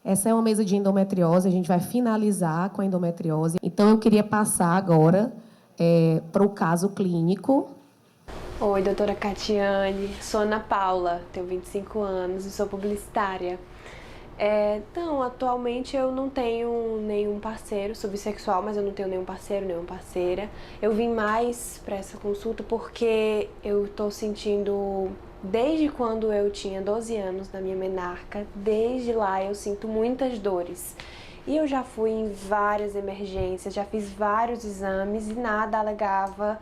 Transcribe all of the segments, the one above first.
Essa é uma mesa de endometriose, a gente vai finalizar com a endometriose. Então, eu queria passar agora para o caso clínico. Oi, doutora Catiane, sou Ana Paula, tenho 25 anos e sou publicitária. Então, atualmente eu não tenho nenhum parceiro, sou bissexual, mas eu não tenho nenhum parceiro, nenhuma parceira. Eu vim mais para essa consulta porque eu tô sentindo, desde quando eu tinha 12 anos na minha menarca, desde lá eu sinto muitas dores. E eu já fui em várias emergências, já fiz vários exames e nada alegava.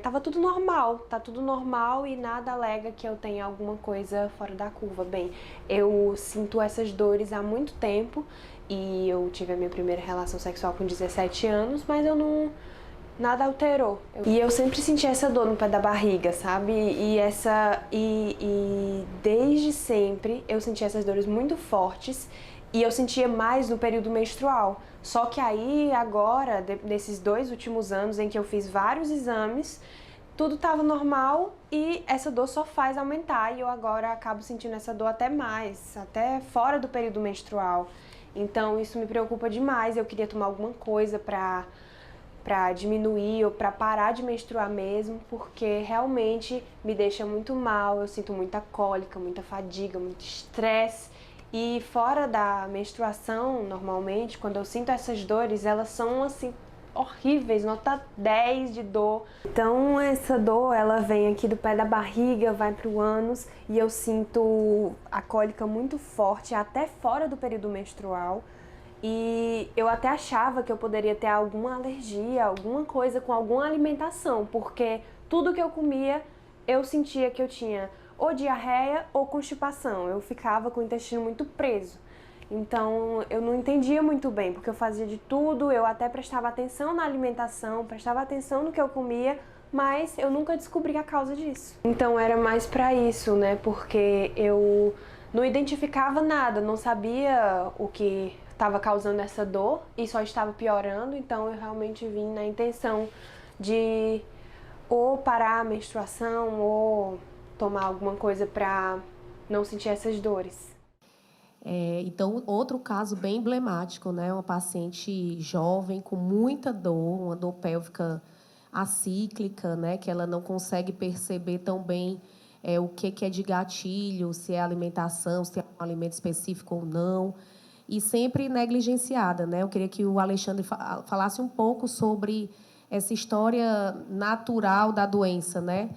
Tava tudo normal, tá tudo normal e nada alega que eu tenha alguma coisa fora da curva. Bem, eu sinto essas dores há muito tempo e eu tive a minha primeira relação sexual com 17 anos, mas eu não... nada alterou. E eu sempre senti essa dor no pé da barriga, sabe? E desde sempre eu senti essas dores muito fortes e eu sentia mais no período menstrual. Só que aí, agora, nesses 2 últimos anos em que eu fiz vários exames, tudo estava normal e essa dor só faz aumentar e eu agora acabo sentindo essa dor até mais, até fora do período menstrual. Então isso me preocupa demais, eu queria tomar alguma coisa para diminuir ou para parar de menstruar mesmo, porque realmente me deixa muito mal, eu sinto muita cólica, muita fadiga, muito estresse. E fora da menstruação, normalmente, quando eu sinto essas dores, elas são assim horríveis, nota 10 de dor. Então essa dor, ela vem aqui do pé da barriga, vai pro ânus e eu sinto a cólica muito forte, até fora do período menstrual. E eu até achava que eu poderia ter alguma alergia, alguma coisa com alguma alimentação, porque tudo que eu comia eu sentia que eu tinha ou diarreia ou constipação. Eu ficava com o intestino muito preso. Então eu não entendia muito bem, porque eu fazia de tudo, eu até prestava atenção na alimentação, prestava atenção no que eu comia, mas eu nunca descobri a causa disso. Então era mais pra isso, né? Porque eu não identificava nada, não sabia o que estava causando essa dor e só estava piorando, então eu realmente vim na intenção de ou parar a menstruação ou tomar alguma coisa para não sentir essas dores. Então, outro caso bem emblemático, né? Uma paciente jovem com muita dor, uma dor pélvica acíclica, né? Que ela não consegue perceber tão bem o que é de gatilho, se é alimentação, se é um alimento específico ou não, e sempre negligenciada, né? Eu queria que o Alexandre falasse um pouco sobre essa história natural da doença, né?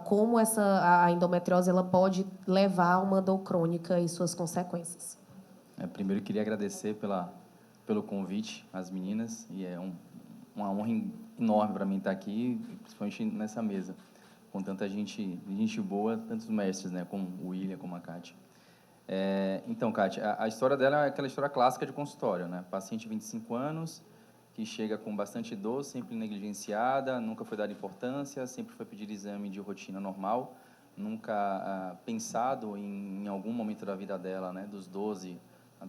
Como a endometriose ela pode levar a uma dor crônica e suas consequências. Primeiro, eu queria agradecer pelo convite às meninas, e é uma honra enorme para mim estar aqui, principalmente nessa mesa, com tanta gente boa, tantos mestres, né, como o William, como a Kátia. Então, Kátia, a história dela é aquela história clássica de consultório, né? Paciente de 25 anos, que chega com bastante dor, sempre negligenciada, nunca foi dada importância, sempre foi pedir exame de rotina normal, nunca pensado em algum momento da vida dela, né, dos 12,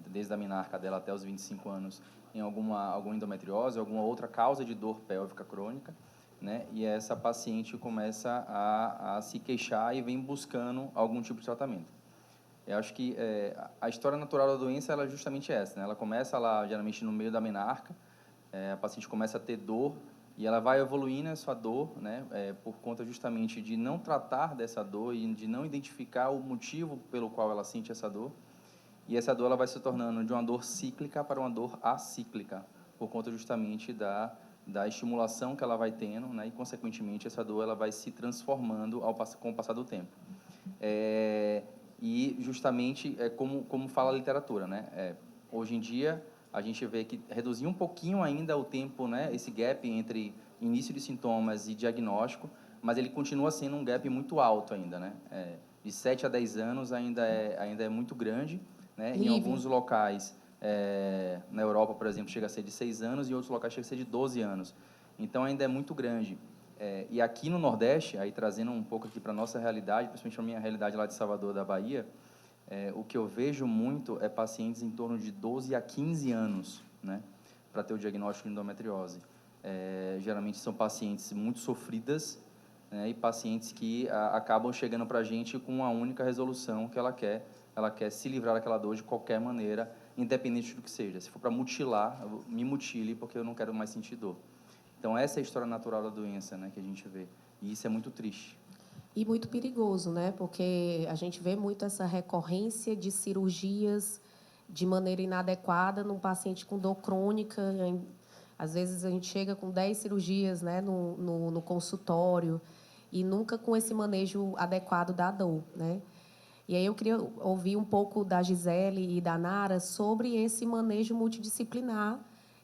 desde a menarca dela até os 25 anos, em alguma endometriose, alguma outra causa de dor pélvica crônica, né, e essa paciente começa a se queixar e vem buscando algum tipo de tratamento. Eu acho que a história natural da doença ela é justamente essa, né? Ela começa lá, geralmente, no meio da menarca, a paciente começa a ter dor e ela vai evoluindo essa dor, né? Por conta justamente de não tratar dessa dor e de não identificar o motivo pelo qual ela sente essa dor. E essa dor ela vai se tornando de uma dor cíclica para uma dor acíclica, por conta justamente da estimulação que ela vai tendo, né? E, consequentemente, essa dor ela vai se transformando com o passar do tempo. E justamente como fala a literatura, né? Hoje em dia a gente vê que reduziu um pouquinho ainda o tempo, né? Esse gap entre início de sintomas e diagnóstico, mas ele continua sendo um gap muito alto ainda, né? De 7 a 10 anos ainda é muito grande, né? Em alguns locais, na Europa, por exemplo, chega a ser de 6 anos e em outros locais chega a ser de 12 anos. Então ainda é muito grande. E aqui no Nordeste, aí trazendo um pouco aqui para a nossa realidade, principalmente a minha realidade lá de Salvador, da Bahia, o que eu vejo muito é pacientes em torno de 12 a 15 anos, né, para ter o diagnóstico de endometriose. Geralmente são pacientes muito sofridas, né, e pacientes que acabam chegando para a gente com a única resolução que ela quer ela quer se livrar daquela dor de qualquer maneira, independente do que seja. Se for para mutilar, me mutile, porque eu não quero mais sentir dor. Então, essa é a história natural da doença, né, que a gente vê. E isso é muito triste. E muito perigoso, né? Porque a gente vê muito essa recorrência de cirurgias de maneira inadequada num paciente com dor crônica. Às vezes, a gente chega com 10 cirurgias, né, no consultório e nunca com esse manejo adequado da dor, né? E aí eu queria ouvir um pouco da Gisele e da Nara sobre esse manejo multidisciplinar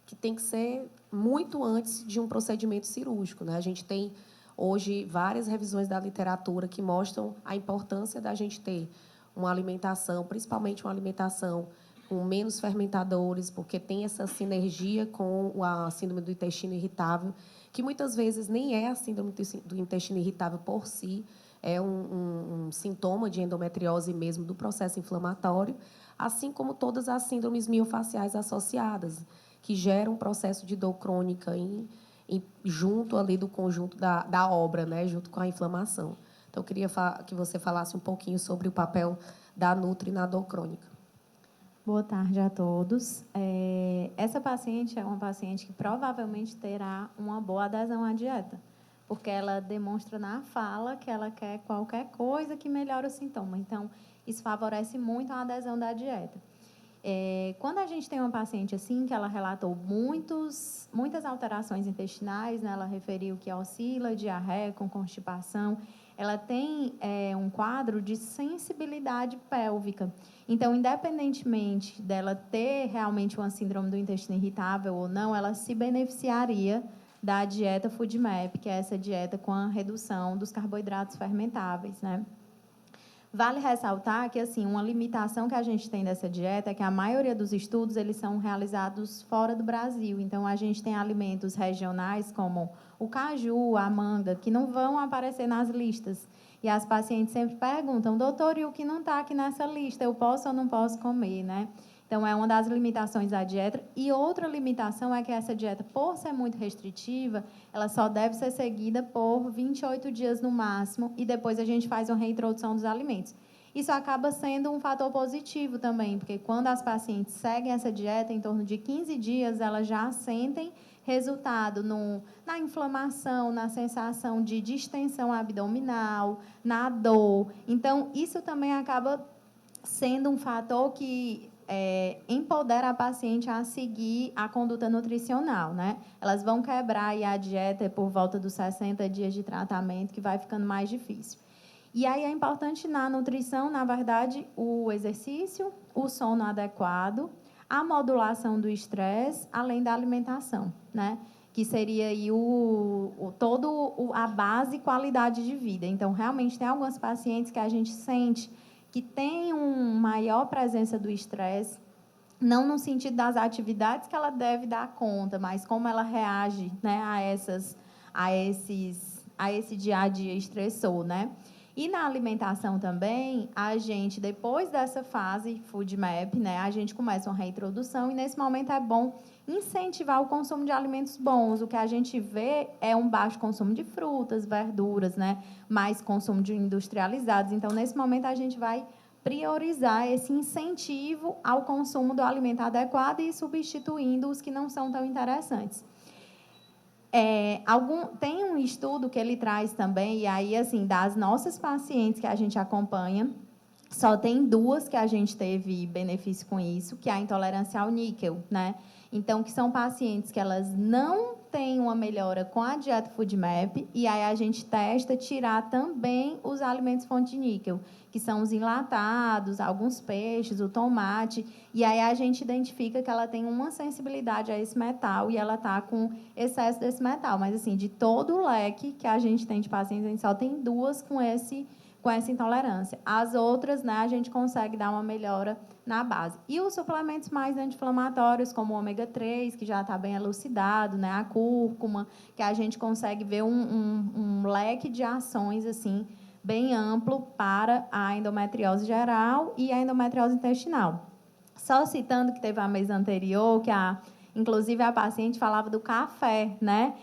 que tem que ser muito antes de um procedimento cirúrgico, né? A gente tem hoje várias revisões da literatura que mostram a importância da gente ter uma alimentação, principalmente uma alimentação com menos fermentadores, porque tem essa sinergia com a síndrome do intestino irritável, que muitas vezes nem é a síndrome do intestino irritável por si, é um sintoma de endometriose mesmo do processo inflamatório, assim como todas as síndromes miofaciais associadas, que geram um processo de dor crônica junto ali do conjunto da obra, né, junto com a inflamação. Então, eu queria que você falasse um pouquinho sobre o papel da Nutri na dor crônica. Boa tarde a todos. Essa paciente é uma paciente que provavelmente terá uma boa adesão à dieta, porque ela demonstra na fala que ela quer qualquer coisa que melhore o sintoma. Então, isso favorece muito a adesão da dieta. Quando a gente tem uma paciente assim, que ela relatou muitas alterações intestinais, né? Ela referiu que oscila, diarreia com constipação, ela tem um quadro de sensibilidade pélvica. Então, independentemente dela ter realmente uma síndrome do intestino irritável ou não, ela se beneficiaria da dieta FODMAP, que é essa dieta com a redução dos carboidratos fermentáveis, né? Vale ressaltar que, assim, uma limitação que a gente tem dessa dieta é que a maioria dos estudos eles são realizados fora do Brasil. Então, a gente tem alimentos regionais como o caju, a manga, que não vão aparecer nas listas. E as pacientes sempre perguntam, doutor, e o que não está aqui nessa lista? Eu posso ou não posso comer, né? Então, é uma das limitações da dieta. E outra limitação é que essa dieta, por ser muito restritiva, ela só deve ser seguida por 28 dias no máximo, e depois a gente faz uma reintrodução dos alimentos. Isso acaba sendo um fator positivo também, porque quando as pacientes seguem essa dieta, em torno de 15 dias, elas já sentem resultado na inflamação, na sensação de distensão abdominal, na dor. Então, isso também acaba sendo um fator que empodera a paciente a seguir a conduta nutricional, né? Elas vão quebrar aí a dieta por volta dos 60 dias de tratamento, que vai ficando mais difícil. E aí é importante na nutrição, na verdade, o exercício, o sono adequado, a modulação do estresse, além da alimentação, né? Que seria aí a base e qualidade de vida. Então, realmente, tem algumas pacientes que a gente sente que tem uma maior presença do estresse, não no sentido das atividades que ela deve dar conta, mas como ela reage, né, a esse dia a dia estressor, né? E na alimentação também, a gente, depois dessa fase FODMAP, né, a gente começa uma reintrodução, e nesse momento é bom incentivar o consumo de alimentos bons. O que a gente vê é um baixo consumo de frutas, verduras, né, mais consumo de industrializados. Então, nesse momento, a gente vai priorizar esse incentivo ao consumo do alimento adequado e substituindo os que não são tão interessantes. Tem um estudo que ele traz também, e aí, assim, das nossas pacientes que a gente acompanha, só tem 2 que a gente teve benefício com isso, que é a intolerância ao níquel, né? Então, que são pacientes que elas não têm uma melhora com a dieta FODMAP, e aí a gente testa tirar também os alimentos fonte de níquel, que são os enlatados, alguns peixes, o tomate, e aí a gente identifica que ela tem uma sensibilidade a esse metal e ela está com excesso desse metal. Mas, assim, de todo o leque que a gente tem de pacientes, a gente só tem 2 com essa intolerância. As outras, né, a gente consegue dar uma melhora na base. E os suplementos mais anti-inflamatórios, como o ômega 3, que já está bem elucidado, né, a cúrcuma, que a gente consegue ver um leque de ações, assim, bem amplo para a endometriose geral e a endometriose intestinal. Só citando que teve a mesa anterior, inclusive a paciente falava do café, né?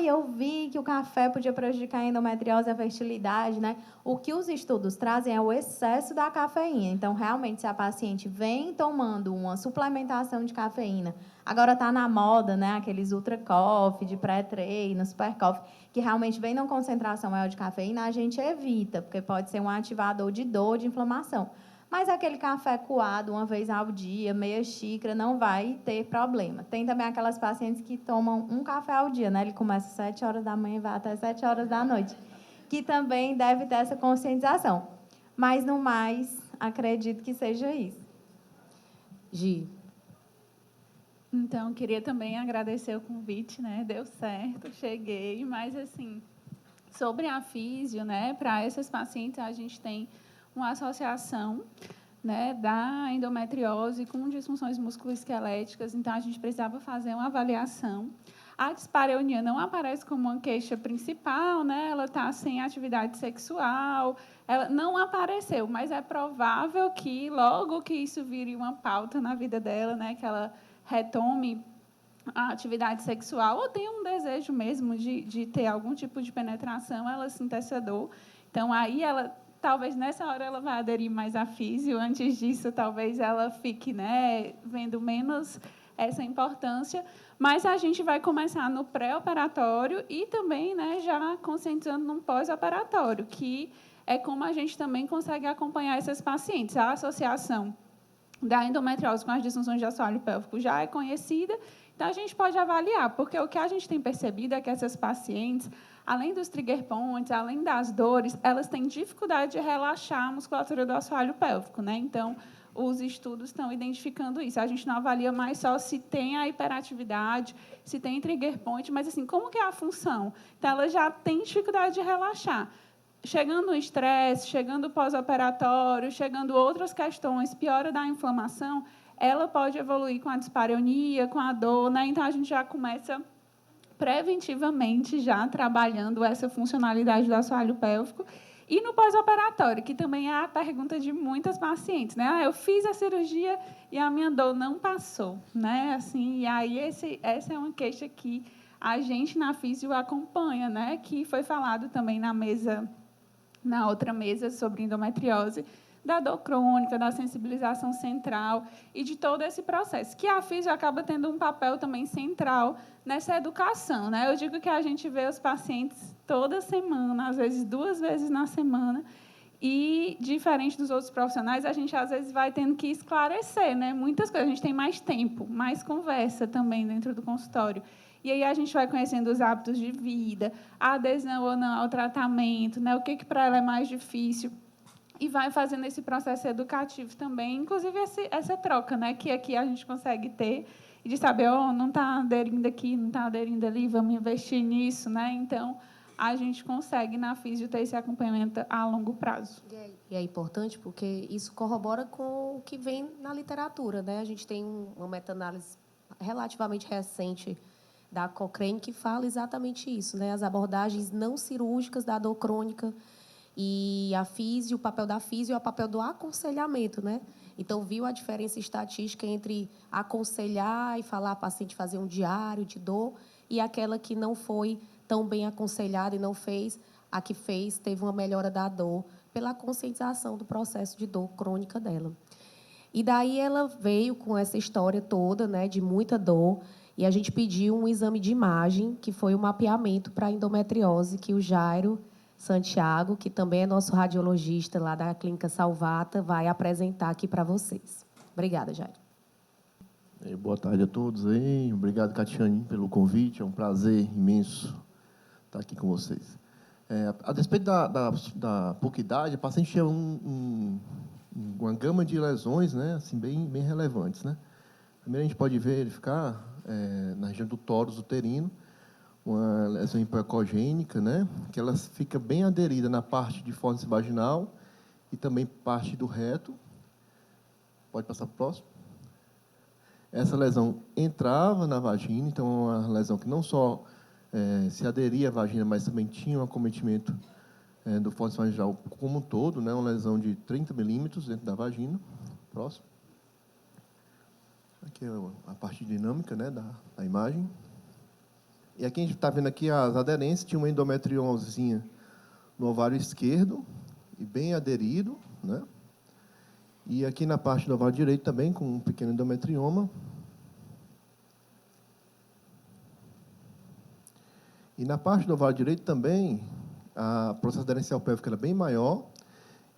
Eu vi que o café podia prejudicar a endometriose e a fertilidade, né? O que os estudos trazem é o excesso da cafeína. Então, realmente, se a paciente vem tomando uma suplementação de cafeína, agora está na moda, né? Aqueles Ultra Coffee, de pré-treino, Super Coffee, que realmente vem numa concentração maior de cafeína, a gente evita, porque pode ser um ativador de dor, de inflamação. Mas aquele café coado uma vez ao dia, meia xícara, não vai ter problema. Tem também aquelas pacientes que tomam um café ao dia, né? Ele começa às 7 horas da manhã e vai até 7 horas da noite, que também deve ter essa conscientização. Mas, no mais, acredito que seja isso. Gi. Então, queria também agradecer o convite, né? Deu certo, cheguei, mas, assim, sobre a físio, né? Para essas pacientes, a gente tem uma associação, né, da endometriose com disfunções musculoesqueléticas, então a gente precisava fazer uma avaliação. A dispareunia não aparece como uma queixa principal, né? Ela está sem atividade sexual, ela não apareceu, mas é provável que logo que isso vire uma pauta na vida dela, né, que ela retome a atividade sexual ou tenha um desejo mesmo de ter algum tipo de penetração, ela sinta essa dor. Então, aí ela talvez nessa hora ela vai aderir mais à físio, antes disso talvez ela fique, né, vendo menos essa importância, mas a gente vai começar no pré-operatório e também, né, já conscientizando no pós-operatório, que é como a gente também consegue acompanhar essas pacientes. A associação da endometriose com as disfunções de assoalho pélvico já é conhecida, então a gente pode avaliar, porque o que a gente tem percebido é que essas pacientes, além dos trigger points, além das dores, elas têm dificuldade de relaxar a musculatura do assoalho pélvico, né? Então, os estudos estão identificando isso. A gente não avalia mais só se tem a hiperatividade, se tem trigger point, mas, assim, como que é a função? Então, ela já tem dificuldade de relaxar. Chegando o estresse, chegando o pós-operatório, chegando outras questões, piora da inflamação, ela pode evoluir com a dispareunia, com a dor, né? Então, a gente já começa preventivamente já trabalhando essa funcionalidade do assoalho pélvico. E no pós-operatório, que também é a pergunta de muitas pacientes, né? Eu fiz a cirurgia e a minha dor não passou, né? Assim, e aí essa é uma queixa que a gente na físio acompanha, né? Que foi falado também na outra mesa sobre endometriose, da dor crônica, da sensibilização central e de todo esse processo, que a físio acaba tendo um papel também central nessa educação, né? Eu digo que a gente vê os pacientes toda semana, às vezes 2 vezes na semana, e, diferente dos outros profissionais, a gente, às vezes, vai tendo que esclarecer, né? Muitas coisas. A gente tem mais tempo, mais conversa também dentro do consultório. E aí a gente vai conhecendo os hábitos de vida, a adesão ou não ao tratamento, né? O que para ela é mais difícil. E vai fazendo esse processo educativo também, inclusive essa troca, né, que aqui a gente consegue ter, e de saber, não está aderindo aqui, não está aderindo ali, vamos investir nisso, né? Então, a gente consegue, na físio, ter esse acompanhamento a longo prazo. E é importante porque isso corrobora com o que vem na literatura, né? A gente tem uma meta-análise relativamente recente da Cochrane que fala exatamente isso, né? As abordagens não cirúrgicas da dor crônica. E a físio, o papel da físio é o papel do aconselhamento, né? Então, viu a diferença estatística entre aconselhar e falar a paciente fazer um diário de dor e aquela que não foi tão bem aconselhada e não fez, a que fez, teve uma melhora da dor pela conscientização do processo de dor crônica dela. E daí ela veio com essa história toda, né, de muita dor, e a gente pediu um exame de imagem, que foi o mapeamento para a endometriose, que o Jairo Santiago, que também é nosso radiologista lá da Clínica Salvata, vai apresentar aqui para vocês. Obrigada, Jairo. Boa tarde a todos aí. Obrigado, Catiane, pelo convite. É um prazer imenso estar aqui com vocês. A despeito da pouca idade, a paciente tinha uma gama de lesões, né, assim, bem relevantes, né? Primeiro, a gente pode verificar na região do tórax uterino, uma lesão hipoecogênica, né, que ela fica bem aderida na parte de fórnix vaginal e também parte do reto. Pode passar para o próximo. Essa lesão entrava na vagina, então é uma lesão que não só se aderia à vagina, mas também tinha um acometimento do fórnix vaginal como um todo, né, uma lesão de 30 milímetros dentro da vagina. Próximo. Aqui é a parte dinâmica, né, da imagem. E aqui a gente está vendo aqui as aderências, tinha uma endometriosinha no ovário esquerdo, e bem aderido, né? E aqui na parte do ovário direito também, com um pequeno endometrioma. E na parte do ovário direito também, a processo aderencial pélvico era bem maior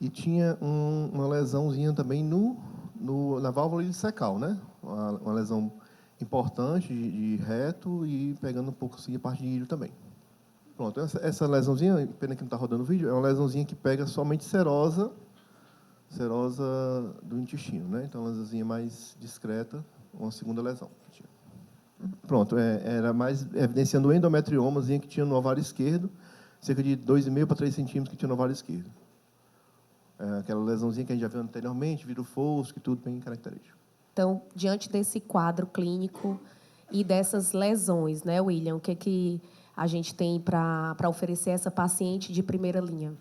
e tinha uma lesãozinha também na válvula ileocecal, né? Uma lesão importante de reto e pegando um pouco assim a parte de ilho também. Pronto, essa lesãozinha, pena que não está rodando o vídeo, é uma lesãozinha que pega somente serosa do intestino, né? Então, uma lesãozinha mais discreta, uma segunda lesão. Pronto, era mais evidenciando o endometriomazinha que tinha no ovário esquerdo, cerca de 2,5 para 3 centímetros que tinha no ovário esquerdo. Aquela lesãozinha que a gente já viu anteriormente, vira o fosco e tudo bem característico. Então, diante desse quadro clínico e dessas lesões, né, William, o que a gente tem para oferecer a essa paciente de primeira linha?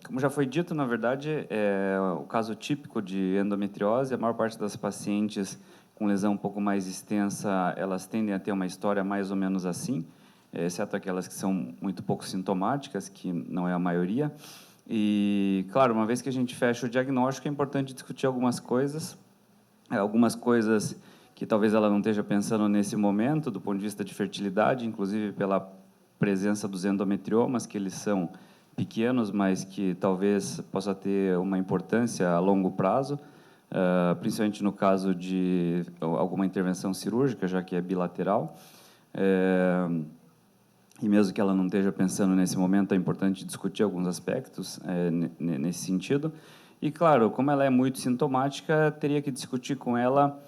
Como já foi dito, na verdade, o caso típico de endometriose, a maior parte das pacientes com lesão um pouco mais extensa, elas tendem a ter uma história mais ou menos assim, exceto aquelas que são muito pouco sintomáticas, que não é a maioria. E, claro, uma vez que a gente fecha o diagnóstico, é importante discutir algumas coisas que talvez ela não esteja pensando nesse momento, do ponto de vista de fertilidade, inclusive pela presença dos endometriomas, que eles são pequenos, mas que talvez possa ter uma importância a longo prazo, principalmente no caso de alguma intervenção cirúrgica, já que é bilateral. E mesmo que ela não esteja pensando nesse momento, é importante discutir alguns aspectos nesse sentido. E, claro, como ela é muito sintomática, teria que discutir com ela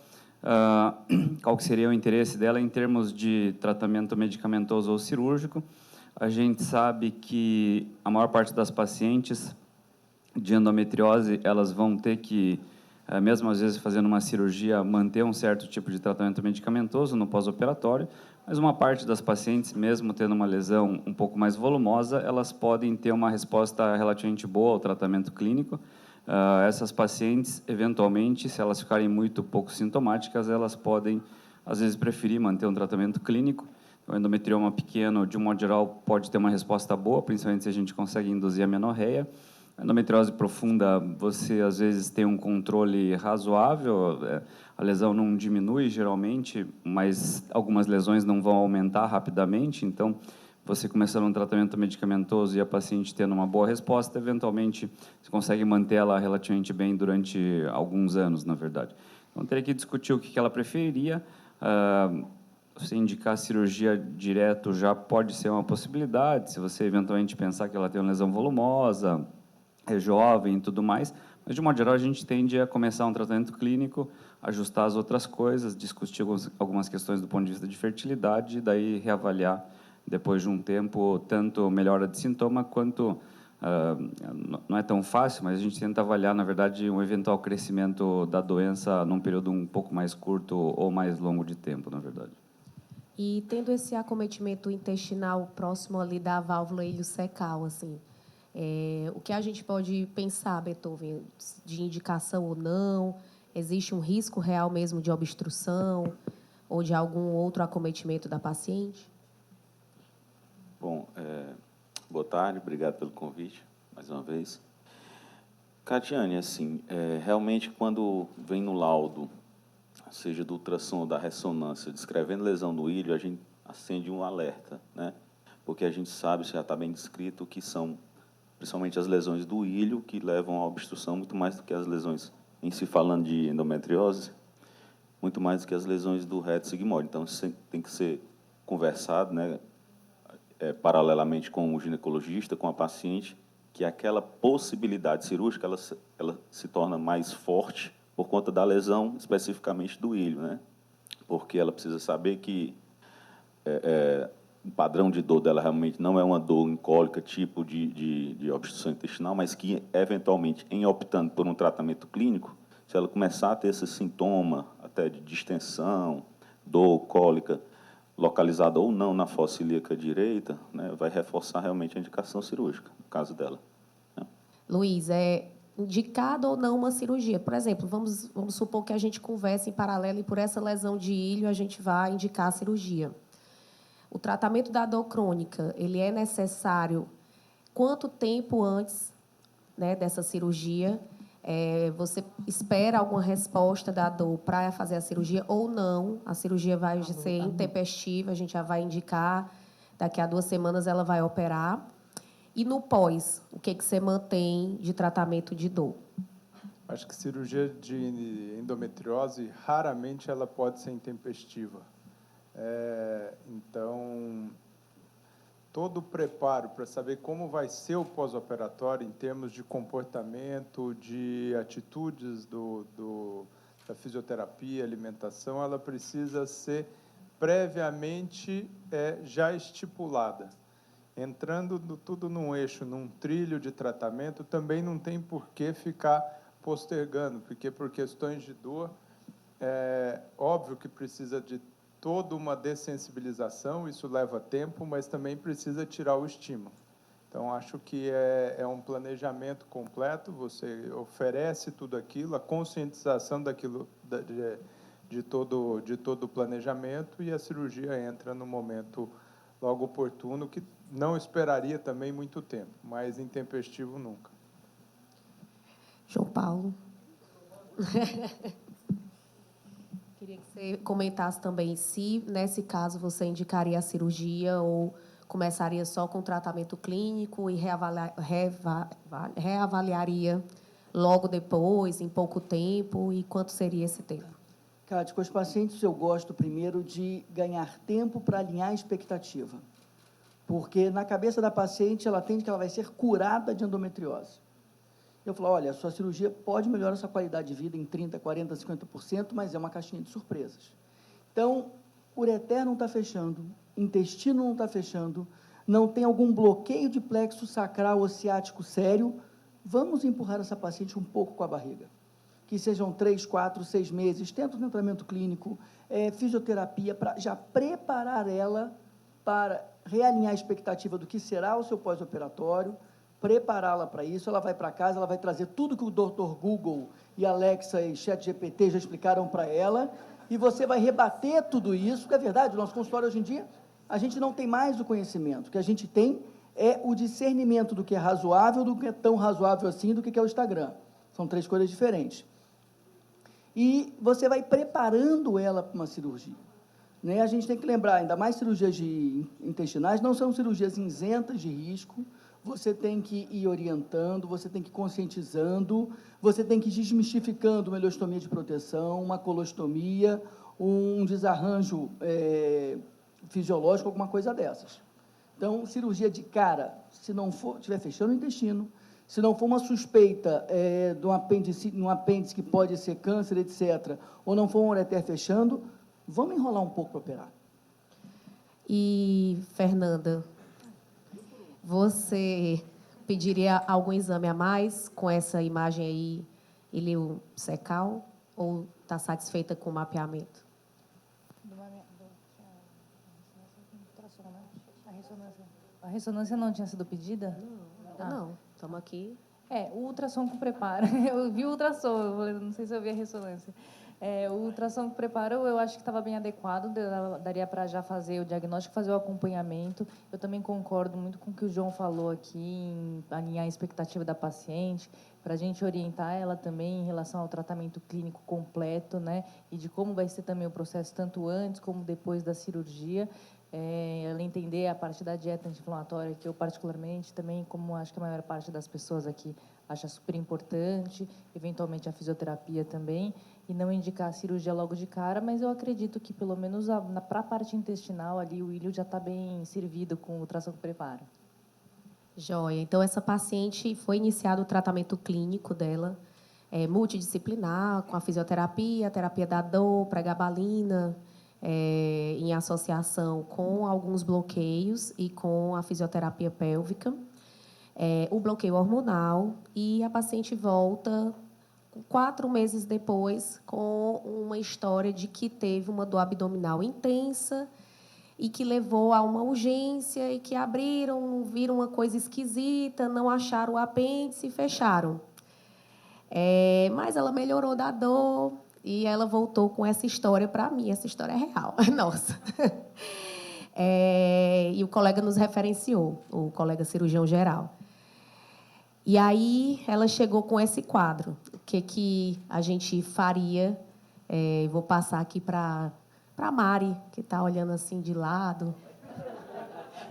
qual que seria o interesse dela em termos de tratamento medicamentoso ou cirúrgico. A gente sabe que a maior parte das pacientes de endometriose, elas vão ter que, mesmo às vezes fazendo uma cirurgia, manter um certo tipo de tratamento medicamentoso no pós-operatório, mas uma parte das pacientes, mesmo tendo uma lesão um pouco mais volumosa, elas podem ter uma resposta relativamente boa ao tratamento clínico. Essas pacientes, eventualmente, se elas ficarem muito pouco sintomáticas, elas podem, às vezes, preferir manter um tratamento clínico. O endometrioma pequeno, de um modo geral, pode ter uma resposta boa, principalmente se a gente consegue induzir a menorreia. A endometriose profunda, você, às vezes, tem um controle razoável, a lesão não diminui, geralmente, mas algumas lesões não vão aumentar rapidamente, então, você começando um tratamento medicamentoso e a paciente tendo uma boa resposta, eventualmente, você consegue manter ela relativamente bem durante alguns anos, na verdade. Então, teria que discutir o que ela preferiria. Você indicar cirurgia direto já pode ser uma possibilidade, se você eventualmente pensar que ela tem uma lesão volumosa, é jovem e tudo mais, mas, de modo geral, a gente tende a começar um tratamento clínico, ajustar as outras coisas, discutir algumas questões do ponto de vista de fertilidade, e daí reavaliar, depois de um tempo, tanto melhora de sintoma, quanto, não é tão fácil, mas a gente tenta avaliar, na verdade, um eventual crescimento da doença num período um pouco mais curto ou mais longo de tempo, na verdade. E tendo esse acometimento intestinal próximo ali da válvula ileocecal, assim, o que a gente pode pensar, Beethoven, de indicação ou não? Existe um risco real mesmo de obstrução ou de algum outro acometimento da paciente? Bom, boa tarde, obrigado pelo convite, mais uma vez. Catiane, assim, realmente, quando vem no laudo, seja do ultrassom ou da ressonância, descrevendo lesão do ilho, a gente acende um alerta, né? Porque a gente sabe, já está bem descrito, que são principalmente as lesões do ilho que levam à obstrução, muito mais do que as lesões, em si falando de endometriose, muito mais do que as lesões do reto sigmoide. Então, isso tem que ser conversado, né, paralelamente com o ginecologista, com a paciente, que aquela possibilidade cirúrgica ela se torna mais forte por conta da lesão, especificamente do ilho, né? Porque ela precisa saber que o padrão de dor dela realmente não é uma dor cólica, tipo de obstrução intestinal, mas que, eventualmente, em optando por um tratamento clínico, se ela começar a ter esse sintoma, até de distensão, dor cólica, localizada ou não na fossa ilíaca direita, né, vai reforçar realmente a indicação cirúrgica, no caso dela. Né? Luiz, indicada ou não uma cirurgia. Por exemplo, vamos supor que a gente converse em paralelo e por essa lesão de ilho a gente vai indicar a cirurgia. O tratamento da dor crônica, ele é necessário quanto tempo antes, né, dessa cirurgia? Você espera alguma resposta da dor para fazer a cirurgia ou não? A cirurgia vai ser intempestiva, a gente já vai indicar, daqui a 2 semanas ela vai operar. E no pós, o que você mantém de tratamento de dor? Acho que cirurgia de endometriose, raramente ela pode ser intempestiva. Então, todo o preparo para saber como vai ser o pós-operatório em termos de comportamento, de atitudes da fisioterapia, alimentação, ela precisa ser previamente já estipulada. Entrando tudo num eixo, num trilho de tratamento, também não tem por que ficar postergando, porque por questões de dor, óbvio que precisa de toda uma dessensibilização, isso leva tempo, mas também precisa tirar o estímulo. Então, acho que é um planejamento completo, você oferece tudo aquilo, a conscientização daquilo, de todo o planejamento, e a cirurgia entra no momento logo oportuno, que não esperaria também muito tempo, mas intempestivo nunca. João Paulo. Queria que você comentasse também se, nesse caso, você indicaria a cirurgia ou começaria só com tratamento clínico e reavaliaria logo depois, em pouco tempo, e quanto seria esse tempo? Cátia, com os pacientes eu gosto primeiro de ganhar tempo para alinhar a expectativa, porque na cabeça da paciente ela entende que ela vai ser curada de endometriose. Eu falo, olha, a sua cirurgia pode melhorar a sua qualidade de vida em 30%, 40%, 50%, mas é uma caixinha de surpresas. Então, ureter não está fechando, intestino não está fechando, não tem algum bloqueio de plexo sacral ou ciático sério, vamos empurrar essa paciente um pouco com a barriga. Que sejam 3, 4, 6 meses, tenta o tratamento clínico, fisioterapia, para já preparar ela para realinhar a expectativa do que será o seu pós-operatório, prepará-la para isso, ela vai para casa, ela vai trazer tudo que o Dr. Google e Alexa e ChatGPT já explicaram para ela, e você vai rebater tudo isso, porque é verdade, o nosso consultório hoje em dia, a gente não tem mais o conhecimento, o que a gente tem é o discernimento do que é razoável, do que é tão razoável assim, do que é o Instagram. São 3 coisas diferentes. E você vai preparando ela para uma cirurgia. Né? A gente tem que lembrar, ainda mais cirurgias intestinais, não são cirurgias isentas de risco, você tem que ir orientando, você tem que ir conscientizando, você tem que ir desmistificando uma ileostomia de proteção, uma colostomia, um desarranjo fisiológico, alguma coisa dessas. Então, cirurgia de cara, se não for, estiver fechando o intestino, se não for uma suspeita de um apêndice que pode ser câncer, etc., ou não for um ureter fechando, vamos enrolar um pouco para operar. E, Fernanda, você pediria algum exame a mais com essa imagem aí, iliocecal, ou está satisfeita com o mapeamento? A ressonância não tinha sido pedida? Não, estamos aqui. O ultrassom com preparo. Eu vi o ultrassom, não sei se eu vi a ressonância. O ultrassom com preparo, eu acho que estava bem adequado, daria para já fazer o diagnóstico, fazer o acompanhamento. Eu também concordo muito com o que o João falou aqui, em alinhar a expectativa da paciente, para a gente orientar ela também em relação ao tratamento clínico completo, né? E de como vai ser também o processo, tanto antes como depois da cirurgia. Ela entender a parte da dieta anti-inflamatória, que eu particularmente também, como acho que a maior parte das pessoas aqui acha super importante, eventualmente a fisioterapia também, e não indicar a cirurgia logo de cara, mas eu acredito que pelo menos para a parte intestinal ali o ilho já está bem servido com o ultrassom com preparo. Joia. Então, essa paciente foi iniciado o tratamento clínico dela, multidisciplinar, com a fisioterapia, a terapia da dor, pregabalina, em associação com alguns bloqueios e com a fisioterapia pélvica, o bloqueio hormonal, e a paciente volta 4 meses depois com uma história de que teve uma dor abdominal intensa e que levou a uma urgência e que abriram, viram uma coisa esquisita, não acharam o apêndice e fecharam. Mas ela melhorou da dor e ela voltou com essa história para mim. Essa história é real, nossa. E o colega nos referenciou, o colega cirurgião geral. E aí ela chegou com esse quadro. O que a gente faria? Vou passar aqui para a Mari, que está olhando assim de lado.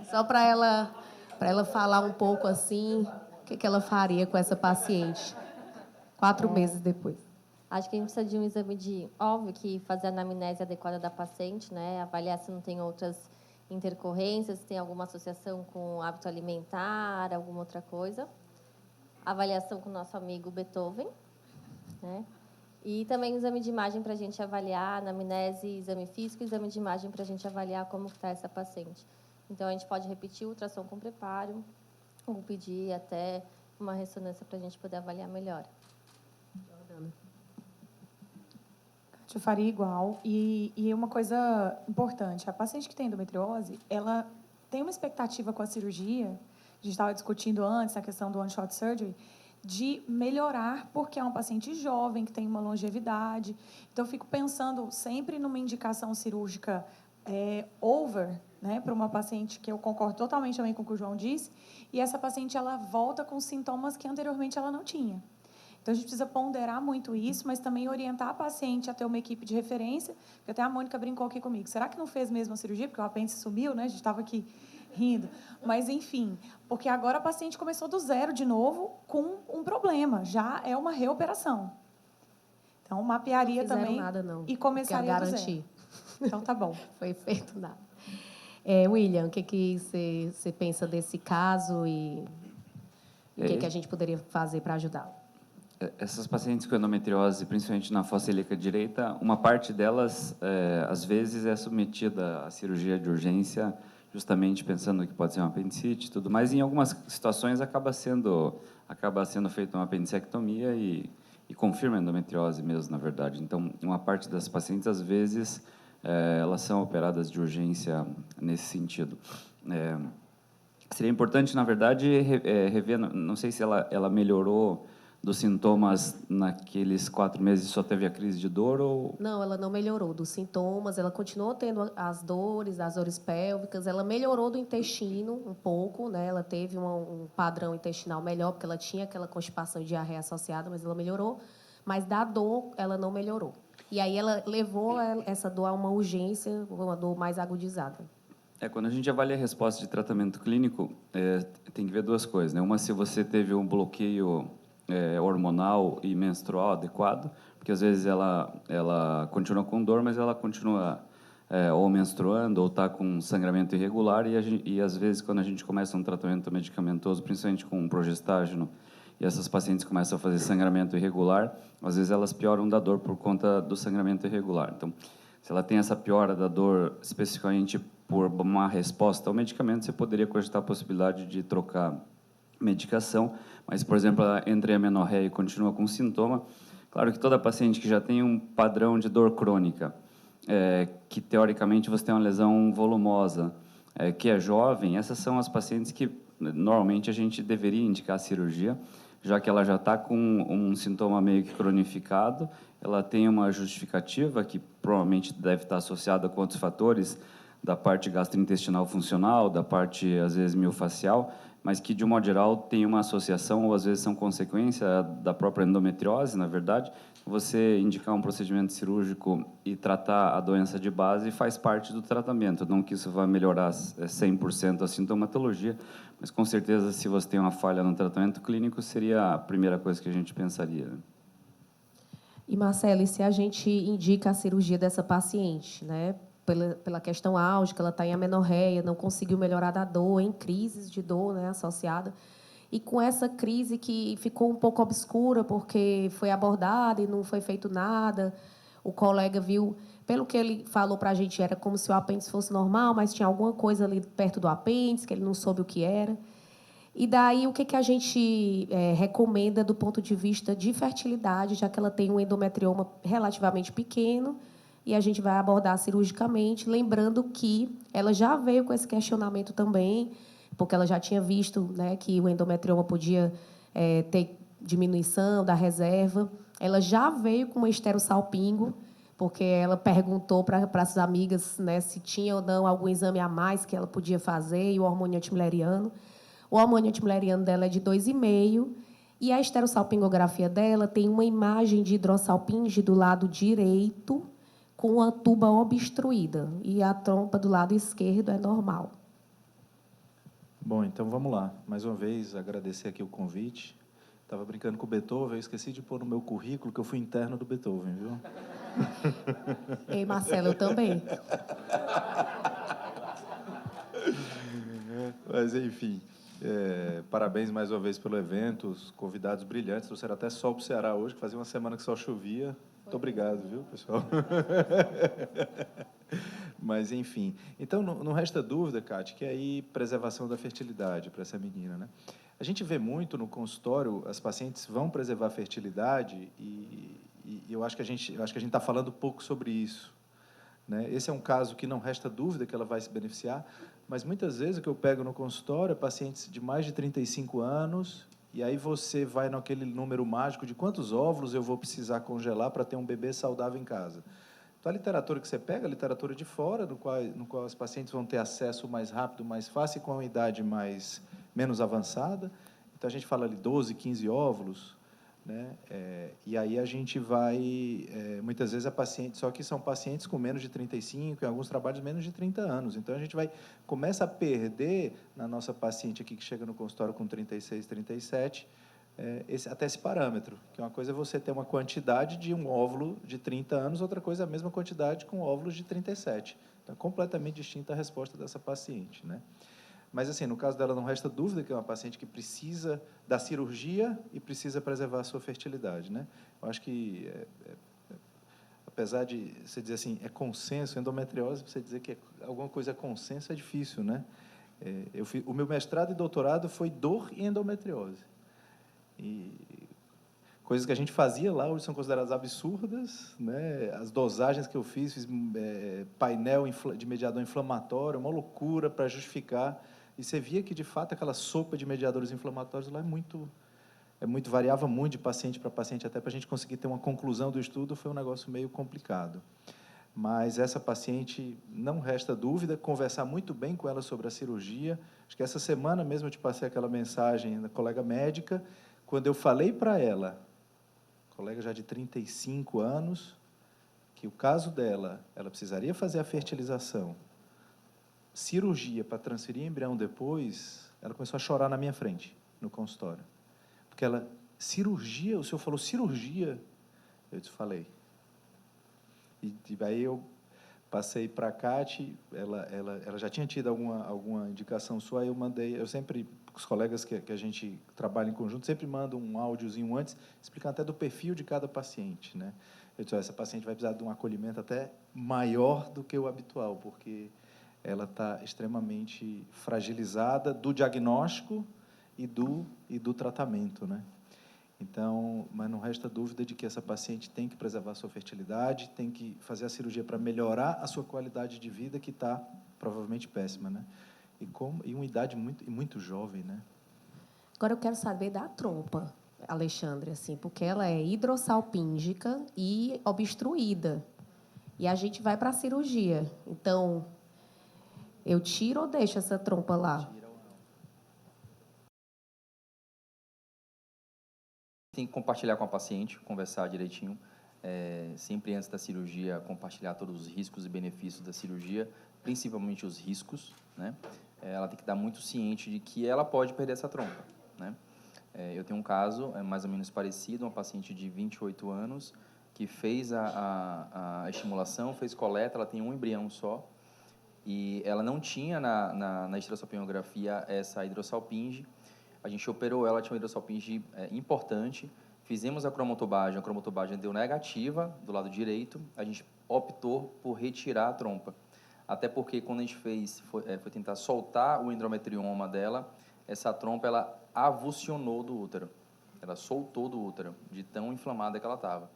Só para ela falar um pouco assim, o que ela faria com essa paciente 4 meses depois. Acho que a gente precisa de um exame de... Óbvio que fazer a anamnese adequada da paciente, né? Avaliar se não tem outras intercorrências, se tem alguma associação com hábito alimentar, alguma outra coisa. Avaliação com o nosso amigo Beethoven, né? E também um exame de imagem para a gente avaliar, anamnese, exame físico, exame de imagem para a gente avaliar como está essa paciente. Então, a gente pode repetir o ultrassom com preparo, ou pedir até uma ressonância para a gente poder avaliar melhor. Eu faria igual. E uma coisa importante, a paciente que tem endometriose, ela tem uma expectativa com a cirurgia, a gente estava discutindo antes a questão do one-shot surgery, de melhorar, porque é uma paciente jovem, que tem uma longevidade. Então, eu fico pensando sempre numa indicação cirúrgica né, para uma paciente que eu concordo totalmente também com o que o João disse, e essa paciente ela volta com sintomas que anteriormente ela não tinha. Então, a gente precisa ponderar muito isso, mas também orientar a paciente a ter uma equipe de referência, porque até a Mônica brincou aqui comigo. Será que não fez mesmo a cirurgia? Porque o apêndice sumiu, né? A gente estava aqui rindo. Mas, enfim, porque agora a paciente começou do zero de novo com um problema. Já é uma reoperação. Então, mapearia não fizeram também nada, não, e começaria do zero. Então, tá bom. Foi feito nada. William, o que você pensa desse caso e o que a gente poderia fazer para ajudar? Essas pacientes com endometriose, principalmente na fossa ilíaca direita, uma parte delas, às vezes, é submetida à cirurgia de urgência, justamente pensando que pode ser uma apendicite e tudo mais. Em algumas situações, acaba sendo feita uma apendicectomia e confirma a endometriose mesmo, na verdade. Então, uma parte das pacientes, às vezes, elas são operadas de urgência nesse sentido. Seria importante, na verdade, rever, não sei se ela melhorou dos sintomas naqueles 4 meses e só teve a crise de dor ou... Não, ela não melhorou dos sintomas, ela continuou tendo as dores pélvicas, ela melhorou do intestino um pouco, né? Ela teve um padrão intestinal melhor, porque ela tinha aquela constipação e diarreia associada, mas ela melhorou, mas da dor ela não melhorou. E aí ela levou essa dor a uma urgência, uma dor mais agudizada. Quando a gente avalia a resposta de tratamento clínico, tem que ver 2 coisas, né? Uma, se você teve um bloqueio hormonal e menstrual adequado, porque às vezes ela continua com dor, mas ela continua ou menstruando ou está com sangramento irregular e às vezes quando a gente começa um tratamento medicamentoso, principalmente com progestágeno, e essas pacientes começam a fazer sangramento irregular, às vezes elas pioram da dor por conta do sangramento irregular. Então, se ela tem essa piora da dor especificamente por uma resposta ao medicamento, você poderia cogitar a possibilidade de trocar medicação, mas, por exemplo, ela entra em amenorreia e continua com sintoma. Claro que toda paciente que já tem um padrão de dor crônica, que teoricamente você tem uma lesão volumosa, que é jovem, essas são as pacientes que normalmente a gente deveria indicar a cirurgia, já que ela já está com um sintoma meio que cronificado, ela tem uma justificativa que provavelmente deve estar associada com outros fatores da parte gastrointestinal funcional, da parte, às vezes, miofacial, mas que, de um modo geral, tem uma associação ou, às vezes, são consequência da própria endometriose, na verdade. Você indicar um procedimento cirúrgico e tratar a doença de base faz parte do tratamento. Não que isso vá melhorar 100% a sintomatologia, mas, com certeza, se você tem uma falha no tratamento clínico, seria a primeira coisa que a gente pensaria. E, Marcelo, e se a gente indica a cirurgia dessa paciente, né? Pela questão álgica, ela está em amenorreia, não conseguiu melhorar da dor, em crises de dor, né, associada. E com essa crise que ficou um pouco obscura, porque foi abordada e não foi feito nada, o colega viu, pelo que ele falou para a gente, era como se o apêndice fosse normal, mas tinha alguma coisa ali perto do apêndice, que ele não soube o que era. E daí, o que a gente recomenda do ponto de vista de fertilidade, já que ela tem um endometrioma relativamente pequeno, e a gente vai abordar cirurgicamente, lembrando que ela já veio com esse questionamento também, porque ela já tinha visto, né, que o endometrioma podia ter diminuição da reserva. Ela já veio com uma esterossalpingo, porque ela perguntou para as amigas, né, se tinha ou não algum exame a mais que ela podia fazer, e o hormônio antimileriano. O hormônio antimileriano dela é de 2,5, e a esterossalpingografia dela tem uma imagem de hidrossalpinge do lado direito, com a tuba obstruída, e a trompa do lado esquerdo é normal. Bom, então vamos lá. Mais uma vez, agradecer aqui o convite. Estava brincando com o Beethoven, eu esqueci de pôr no meu currículo que eu fui interno do Beethoven, viu? Ei, Marcelo, eu também. Mas, enfim, parabéns mais uma vez pelo evento, os convidados brilhantes, trouxeram até sol para o Ceará hoje, que fazia uma semana que só chovia. Muito obrigado, viu, pessoal? Mas, enfim. Então, não resta dúvida, Cátia, que é aí preservação da fertilidade para essa menina, né? A gente vê muito no consultório, as pacientes vão preservar a fertilidade e eu acho que a gente está falando pouco sobre isso, né? Esse é um caso que não resta dúvida que ela vai se beneficiar, mas muitas vezes o que eu pego no consultório é pacientes de mais de 35 anos, e aí você vai naquele número mágico de quantos óvulos eu vou precisar congelar para ter um bebê saudável em casa. Então, a literatura que você pega, a literatura de fora, no qual as pacientes vão ter acesso mais rápido, mais fácil, e com uma idade menos avançada. Então, a gente fala ali 12, 15 óvulos, né? E aí a gente vai, muitas vezes, só que são pacientes com menos de 35, em alguns trabalhos menos de 30 anos. Então, a gente começa a perder, na nossa paciente aqui que chega no consultório com 36, 37, até esse parâmetro, que uma coisa é você ter uma quantidade de um óvulo de 30 anos, outra coisa é a mesma quantidade com óvulos de 37. Então, é completamente distinta a resposta dessa paciente, né? Mas, assim, no caso dela, não resta dúvida que é uma paciente que precisa da cirurgia e precisa preservar a sua fertilidade, né? Eu acho que, apesar de você dizer assim, é consenso, endometriose, você dizer que alguma coisa é consenso é difícil, né? O meu mestrado e doutorado foi dor e endometriose. E coisas que a gente fazia lá hoje são consideradas absurdas, né? As dosagens que eu fiz painel de mediador inflamatório, uma loucura para justificar. E você via que, de fato, aquela sopa de mediadores inflamatórios lá variava muito de paciente para paciente, até para a gente conseguir ter uma conclusão do estudo, foi um negócio meio complicado. Mas essa paciente, não resta dúvida, conversar muito bem com ela sobre a cirurgia. Acho que essa semana mesmo eu te passei aquela mensagem da colega médica, quando eu falei para ela, colega já de 35 anos, que o caso dela, ela precisaria fazer a fertilização, cirurgia para transferir embrião depois, ela começou a chorar na minha frente, no consultório. Porque cirurgia, o senhor falou cirurgia? Eu te falei. E aí eu passei para a Cátia, ela já tinha tido alguma indicação sua, aí eu sempre, os colegas que a gente trabalha em conjunto, sempre mando um áudiozinho antes, explicando até do perfil de cada paciente, né? Eu disse, essa paciente vai precisar de um acolhimento até maior do que o habitual, porque ela está extremamente fragilizada do diagnóstico e do tratamento, né? Então, mas não resta dúvida de que essa paciente tem que preservar a sua fertilidade, tem que fazer a cirurgia para melhorar a sua qualidade de vida, que está provavelmente péssima, né? E uma idade muito jovem, né? Agora eu quero saber da trompa, Alexandre, assim, porque ela é hidrossalpíngica e obstruída. E a gente vai para a cirurgia. Então, eu tiro ou deixo essa trompa lá? Tem que compartilhar com a paciente, conversar direitinho, sempre antes da cirurgia, compartilhar todos os riscos e benefícios da cirurgia, principalmente os riscos, né? Ela tem que estar muito ciente de que ela pode perder essa trompa, né? Eu tenho um caso mais ou menos parecido, uma paciente de 28 anos, que fez a estimulação, fez coleta, ela tem um embrião só, e ela não tinha na esterossalpingografia essa hidrossalpinge. A gente operou ela, tinha uma hidrossalpinge importante, fizemos a cromotobagem deu negativa do lado direito, a gente optou por retirar a trompa. Até porque quando a gente foi tentar soltar o endometrioma dela, essa trompa ela avulsionou do útero, ela soltou do útero, de tão inflamada que ela estava.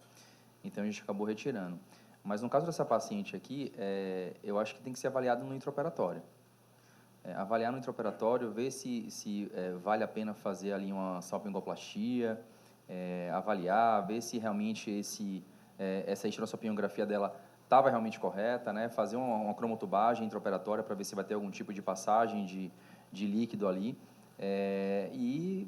Então a gente acabou retirando. Mas no caso dessa paciente aqui, eu acho que tem que ser avaliado no intraoperatório. Avaliar no intraoperatório, ver se vale a pena fazer ali uma salpingoplastia, avaliar, ver se realmente essa histerosalpingografia dela estava realmente correta, né? Fazer uma cromotubagem intraoperatória para ver se vai ter algum tipo de passagem de líquido ali. E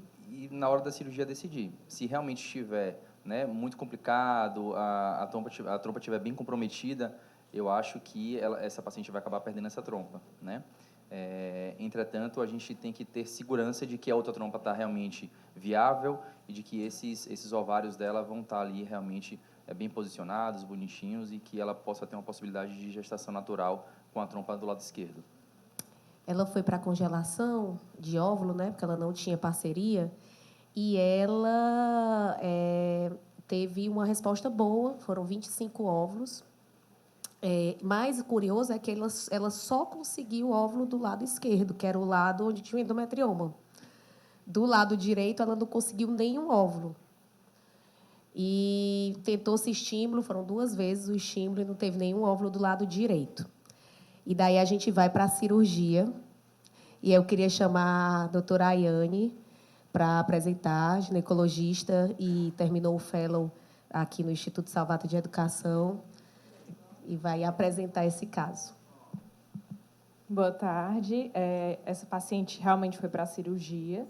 na hora da cirurgia decidir. Se realmente estiver, né, muito complicado, a trompa estiver bem comprometida, eu acho que essa paciente vai acabar perdendo essa trompa, né? Entretanto, a gente tem que ter segurança de que a outra trompa está realmente viável e de que esses ovários dela vão estar ali realmente bem posicionados, bonitinhos, e que ela possa ter uma possibilidade de gestação natural com a trompa do lado esquerdo. Ela foi para congelação de óvulo, né? Porque ela não tinha parceria, e ela teve uma resposta boa, foram 25 óvulos. Mais curioso é que ela só conseguiu o óvulo do lado esquerdo, que era o lado onde tinha o endometrioma. Do lado direito, ela não conseguiu nenhum óvulo. E tentou-se estímulo, foram 2 vezes o estímulo e não teve nenhum óvulo do lado direito. E daí a gente vai para a cirurgia. E eu queria chamar a doutora Ayane para apresentar, ginecologista, e terminou o fellow aqui no Instituto Salvato de Educação, e vai apresentar esse caso. Boa tarde. Essa paciente realmente foi para a cirurgia,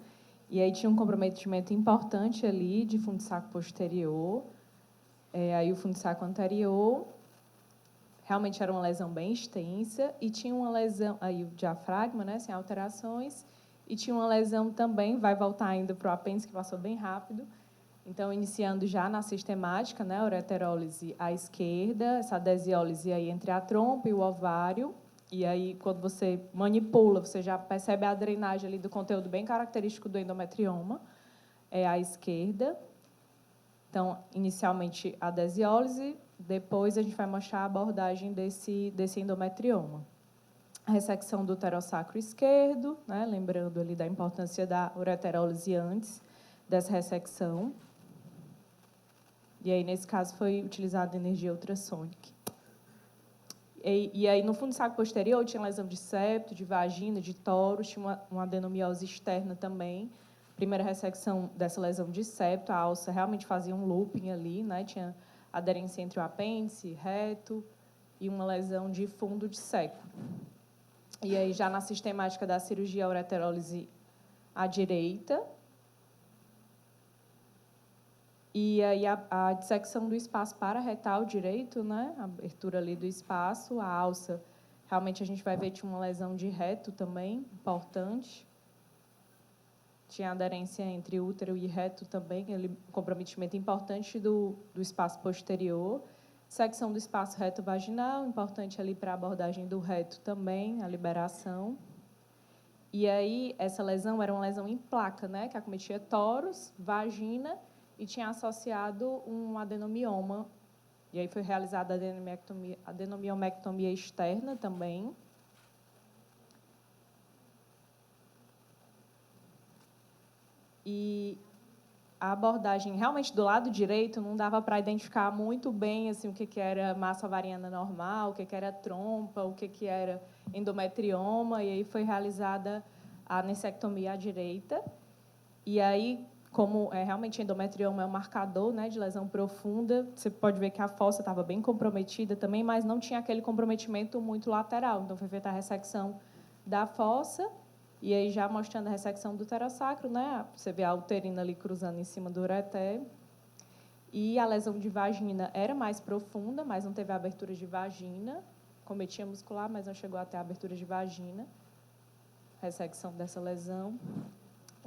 e aí tinha um comprometimento importante ali de fundo de saco posterior. Aí o fundo de saco anterior realmente era uma lesão bem extensa, e tinha uma lesão, aí o diafragma, né, sem alterações, e tinha uma lesão também, vai voltar ainda para o apêndice, que passou bem rápido. Então, iniciando já na sistemática, né, ureterólise à esquerda, essa adesiólise aí entre a trompa e o ovário. E aí, quando você manipula, você já percebe a drenagem ali do conteúdo bem característico do endometrioma, à esquerda. Então, inicialmente, a adesiólise, depois a gente vai mostrar a abordagem desse endometrioma. A ressecção do uterossacro esquerdo, né, lembrando ali da importância da ureterólise antes dessa ressecção. E aí, nesse caso, foi utilizada energia ultrassônica. E aí, no fundo do saco posterior, tinha lesão de septo, de vagina, de tórax, tinha uma adenomiose externa também. Primeira ressecção dessa lesão de septo, a alça realmente fazia um looping ali, né? Tinha aderência entre o apêndice, reto, e uma lesão de fundo de seco. E aí, já na sistemática da cirurgia, a ureterólise à direita. E aí a dissecção do espaço pararetal direito, né? A abertura ali do espaço, a alça, realmente a gente vai ver que tinha uma lesão de reto também, importante. Tinha aderência entre útero e reto também, um comprometimento importante do espaço posterior. Dissecção do espaço reto vaginal, importante ali para a abordagem do reto também, a liberação. E aí, essa lesão era uma lesão em placa, né? Que acometia tórax, vagina, e tinha associado um adenomioma. E aí foi realizada a adenomiomectomia externa também. E a abordagem realmente do lado direito não dava para identificar muito bem assim, o que era massa ovariana normal, o que era trompa, o que era endometrioma. E aí foi realizada a anesectomia à direita. E aí, como realmente endometrioma é um marcador, né, de lesão profunda, você pode ver que a fossa estava bem comprometida também, mas não tinha aquele comprometimento muito lateral. Então, foi feita a ressecção da fossa, e aí já mostrando a ressecção do uterossacro, né, você vê a uterina ali cruzando em cima do ureter. E a lesão de vagina era mais profunda, mas não teve a abertura de vagina. Cometia muscular, mas não chegou até a abertura de vagina. Ressecção dessa lesão.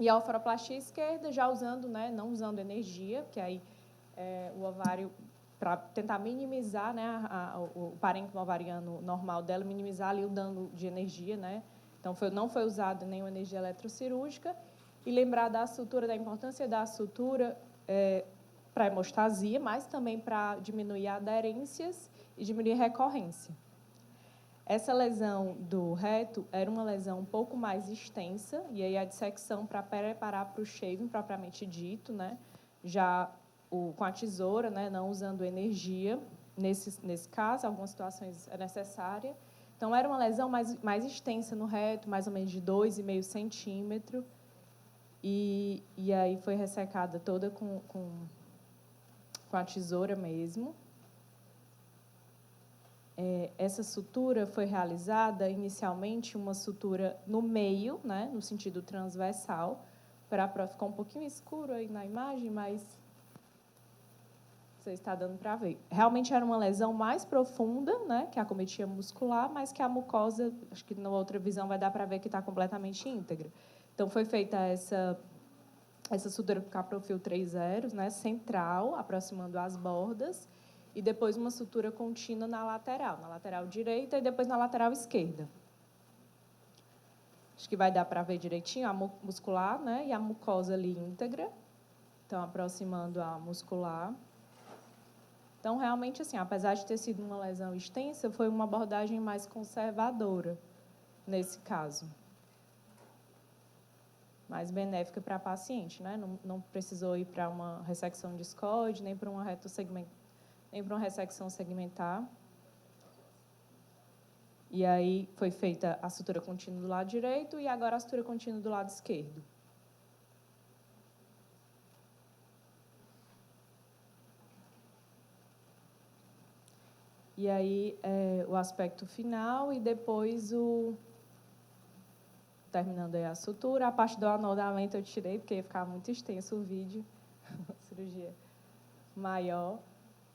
E a oforoplastia esquerda, já usando, né, não usando energia, porque aí o ovário, para tentar minimizar, né, o parênquima ovariano normal dela, minimizar ali o dano de energia, né? Então, não foi usada nenhuma energia eletrocirúrgica. E lembrar da sutura, da importância da sutura para hemostasia, mas também para diminuir aderências e diminuir recorrência. Essa lesão do reto era uma lesão um pouco mais extensa, e aí a dissecção para preparar para o shaving propriamente dito, né? Já com a tesoura, né? Não usando energia, nesse caso, algumas situações é necessária. Então, era uma lesão mais extensa no reto, mais ou menos de 2,5 centímetros. E aí foi ressecada toda com a tesoura mesmo. Essa sutura foi realizada inicialmente uma sutura no meio, né, no sentido transversal, para ficar um pouquinho escuro aí na imagem, mas você está dando para ver. Realmente era uma lesão mais profunda, né, que acometia muscular, mas que a mucosa, acho que na outra visão vai dar para ver que está completamente íntegra. Então foi feita essa sutura com caprofil 3 zeros, né, central, aproximando as bordas, e depois uma sutura contínua na lateral direita e depois na lateral esquerda. Acho que vai dar para ver direitinho a muscular, né, e a mucosa ali íntegra. Então, aproximando a muscular. Então, realmente, assim, apesar de ter sido uma lesão extensa, foi uma abordagem mais conservadora nesse caso. Mais benéfica para a paciente, né? Não precisou ir para uma ressecção discoide, nem para uma ressecção segmentar. E aí foi feita a sutura contínua do lado direito e agora a sutura contínua do lado esquerdo. E aí o aspecto final e depois terminando aí a sutura. A parte do anodamento eu tirei porque ia ficar muito extenso o vídeo, cirurgia maior.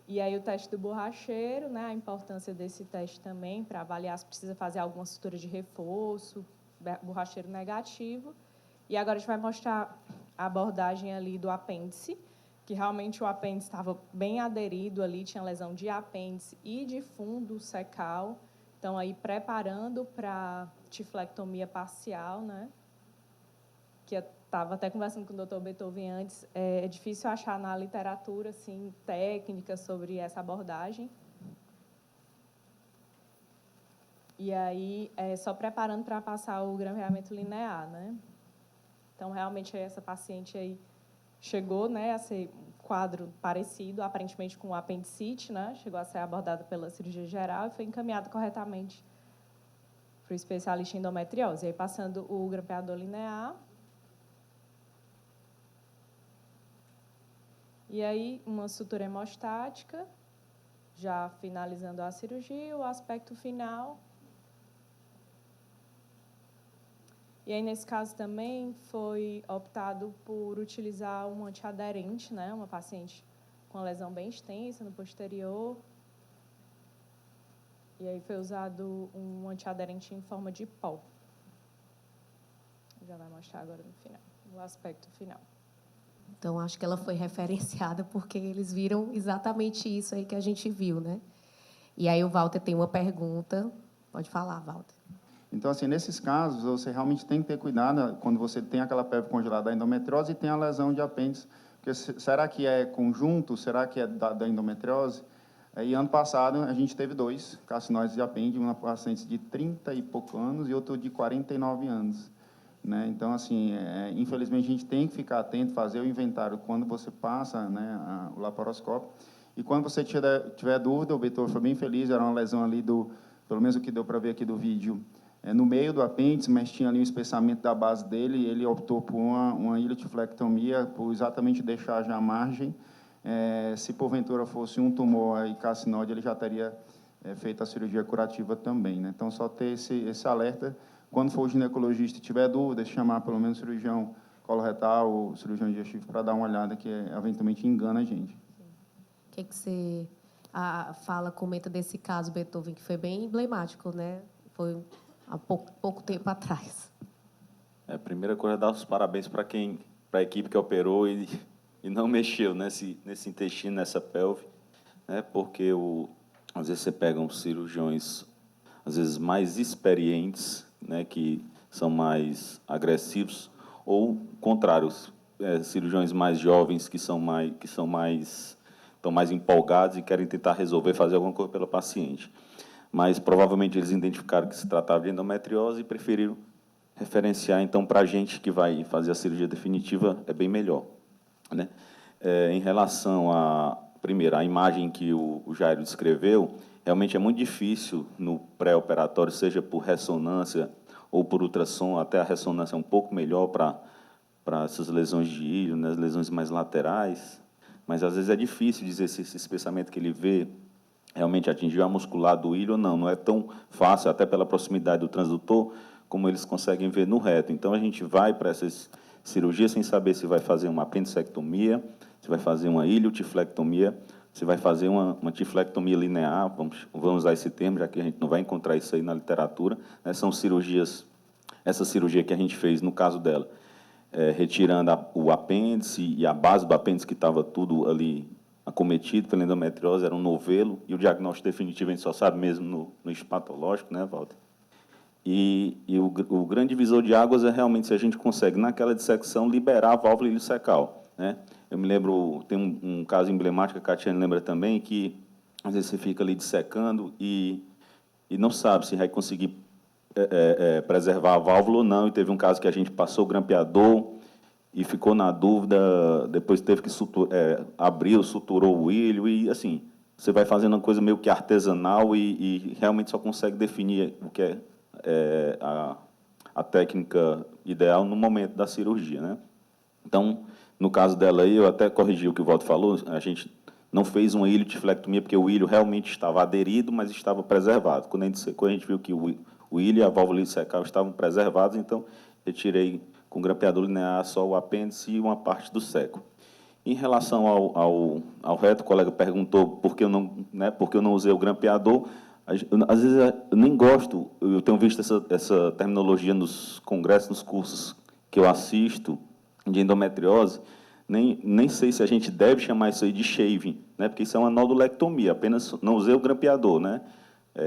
E aí o teste do borracheiro, né, a importância desse teste também para avaliar se precisa fazer alguma sutura de reforço, borracheiro negativo. E agora a gente vai mostrar a abordagem ali do apêndice, que realmente o apêndice estava bem aderido ali, tinha lesão de apêndice e de fundo secal. Então, aí preparando para tiflectomia parcial, né, que estava até conversando com o Dr. Beethoven antes, é difícil achar na literatura assim, técnicas sobre essa abordagem. E aí, só preparando para passar o grampeamento linear, né? Então, realmente, essa paciente aí chegou, né, a ser um quadro parecido, aparentemente com apendicite, né? Chegou a ser abordada pela cirurgia geral e foi encaminhada corretamente para o especialista em endometriose. E aí, passando o grampeador linear. E aí, uma sutura hemostática, já finalizando a cirurgia, o aspecto final. E aí, nesse caso também, foi optado por utilizar um antiaderente, né? Uma paciente com uma lesão bem extensa no posterior. E aí foi usado um antiaderente em forma de pó. Já vai mostrar agora no final, o aspecto final. Então, acho que ela foi referenciada porque eles viram exatamente isso aí que a gente viu, né? E aí o Walter tem uma pergunta. Pode falar, Walter. Então, assim, nesses casos, você realmente tem que ter cuidado quando você tem aquela pele congelada da endometriose e tem a lesão de apêndice. Porque será que é conjunto? Será que é da endometriose? E ano passado, a gente teve 2 carcinóides de apêndice, uma paciente de 30 e poucos anos e outro de 49 anos. Né? Então, assim, infelizmente, a gente tem que ficar atento, fazer o inventário quando você passa, né, o laparoscópio. E quando você tiver dúvida, o Beethoven foi bem feliz, era uma lesão ali pelo menos o que deu para ver aqui do vídeo, no meio do apêndice, mas tinha ali um espessamento da base dele, e ele optou por uma iliotiflectomia, por exatamente deixar já a margem. Se porventura fosse um tumor e carcinóide, ele já teria feito a cirurgia curativa também. Né? Então, só ter esse alerta. Quando for o ginecologista e tiver dúvidas, chamar pelo menos o cirurgião coloretal ou cirurgião digestivo para dar uma olhada, que eventualmente engana a gente. O que você comenta desse caso, Beethoven, que foi bem emblemático, né? Foi há pouco tempo atrás. Primeira coisa, dar os parabéns para a equipe que operou e não mexeu nesse intestino, nessa pelve, né? Porque às vezes você pega uns cirurgiões, às vezes mais experientes, né, que são mais agressivos, ou contrários, cirurgiões mais jovens que estão mais empolgados e querem tentar resolver, fazer alguma coisa pela paciente. Mas provavelmente eles identificaram que se tratava de endometriose e preferiram referenciar. Então, para a gente que vai fazer a cirurgia definitiva, é bem melhor. Né? Em relação primeiro, a imagem que o Jairo descreveu, realmente é muito difícil no pré-operatório, seja por ressonância ou por ultrassom, até a ressonância é um pouco melhor para para essas lesões de ilho, né, as lesões mais laterais, mas às vezes é difícil dizer se esse espessamento que ele vê realmente atingiu a muscular do ilho ou não. Não é tão fácil, até pela proximidade do transdutor, como eles conseguem ver no reto. Então, a gente vai para essas cirurgias sem saber se vai fazer uma apendicectomia, se vai fazer uma iliotiflectomia, se vai fazer uma tiflectomia linear, vamos usar esse termo, já que a gente não vai encontrar isso aí na literatura, né? São cirurgias, essa cirurgia que a gente fez, no caso dela, retirando o apêndice e a base do apêndice, que estava tudo ali acometido pela endometriose, era um novelo, e o diagnóstico definitivo a gente só sabe mesmo no histopatológico, né, Walter? E o grande divisor de águas é realmente se a gente consegue, naquela dissecção, liberar a válvula ileocecal, né? Eu me lembro, tem um caso emblemático, a Catiane lembra também, que às vezes você fica ali dissecando e não sabe se vai conseguir preservar a válvula ou não, e teve um caso que a gente passou o grampeador e ficou na dúvida, depois teve que abriu, suturou o ilho, e assim, você vai fazendo uma coisa meio que artesanal e realmente só consegue definir o que é a técnica ideal no momento da cirurgia, né? Então, no caso dela aí, eu até corrigi o que o Walter falou, a gente não fez uma iliotiflectomia porque o ilho realmente estava aderido, mas estava preservado. Quando a gente secou, a gente viu que o ilho e a válvula ileocecal estavam preservados, então retirei com grampeador linear só o apêndice e uma parte do seco. Em relação ao reto, o colega perguntou por que eu não usei o grampeador. Às vezes eu nem gosto, eu tenho visto essa terminologia nos congressos, nos cursos que eu assisto de endometriose, nem sei se a gente deve chamar isso aí de shaving, né? Porque isso é uma nodulectomia, apenas não usei o grampeador, né?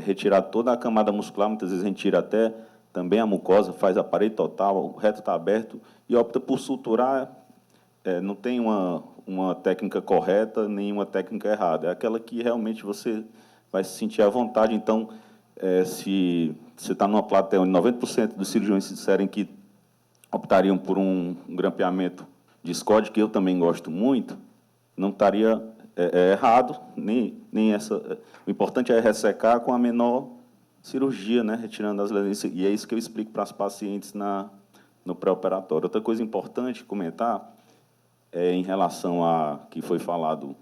Retirar toda a camada muscular, muitas vezes a gente tira até também a mucosa, faz a parede total, o reto está aberto, e opta por suturar. Não tem uma técnica correta, nem uma técnica errada, é aquela que realmente você vai se sentir à vontade. Então, se você está numa plateia onde 90% dos cirurgiões disserem que optariam por um grampeamento de SCOD, que eu também gosto muito, não estaria errado, nem essa. O importante é ressecar com a menor cirurgia, né, retirando as lesões, e é isso que eu explico para as pacientes no pré-operatório. Outra coisa importante comentar em relação a que foi falado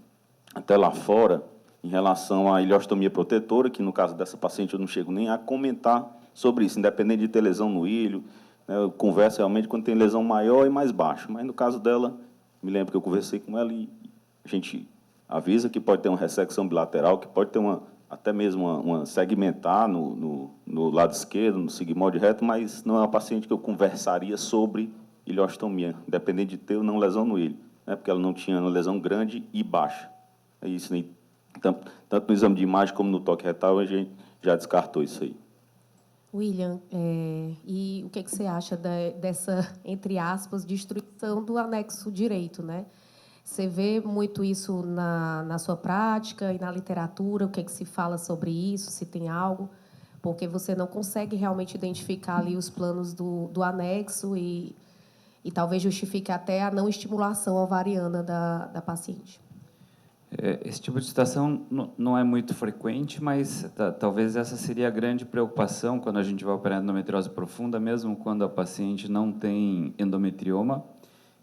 até lá fora, em relação à ileostomia protetora, que no caso dessa paciente eu não chego nem a comentar sobre isso, independente de ter lesão no ilho, né, eu converso realmente quando tem lesão maior e mais baixa, mas no caso dela, me lembro que eu conversei com ela e a gente avisa que pode ter uma ressecção bilateral, que pode ter até mesmo uma segmentar no lado esquerdo, no sigmoide reto, mas não é uma paciente que eu conversaria sobre ileostomia, independente de ter ou não lesão no ilho, né, porque ela não tinha uma lesão grande e baixa. É isso, né? Tanto no exame de imagem como no toque retal, a gente já descartou isso aí. William, e o que você acha dessa, entre aspas, destruição do anexo direito, né? Você vê muito isso na sua prática e na literatura? O que se fala sobre isso? Se tem algo? Porque você não consegue realmente identificar ali os planos do anexo e talvez justifique até a não estimulação ovariana da paciente. Esse tipo de situação não é muito frequente, mas talvez essa seria a grande preocupação quando a gente vai operar endometriose profunda, mesmo quando a paciente não tem endometrioma,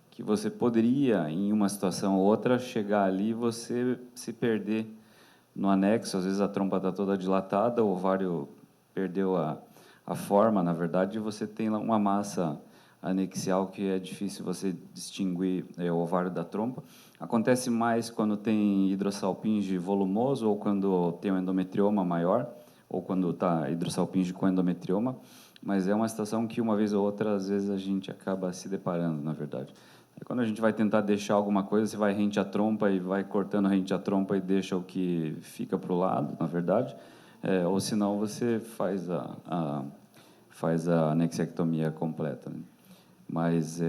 que você poderia, em uma situação ou outra, chegar ali e você se perder no anexo. Às vezes a trompa está toda dilatada, o ovário perdeu a forma, na verdade, e você tem uma massa anexial que é difícil você distinguir o ovário da trompa. Acontece mais quando tem hidrossalpinge volumoso ou quando tem um endometrioma maior, ou quando está hidrossalpinge com endometrioma, mas é uma situação que uma vez ou outra, às vezes, a gente acaba se deparando, na verdade. Quando a gente vai tentar deixar alguma coisa, você vai rente a trompa e vai cortando rente a trompa e deixa o que fica para o lado, na verdade, ou senão você faz a anexectomia completa, né? Mas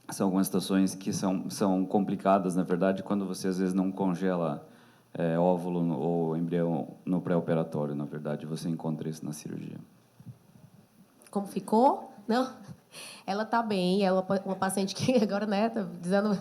são algumas situações que são complicadas, na verdade, quando você, às vezes, não congela óvulo ou embrião no pré-operatório, na verdade, você encontra isso na cirurgia. Como ficou? Não? Ela está bem, é uma paciente que agora, né, está dizendo...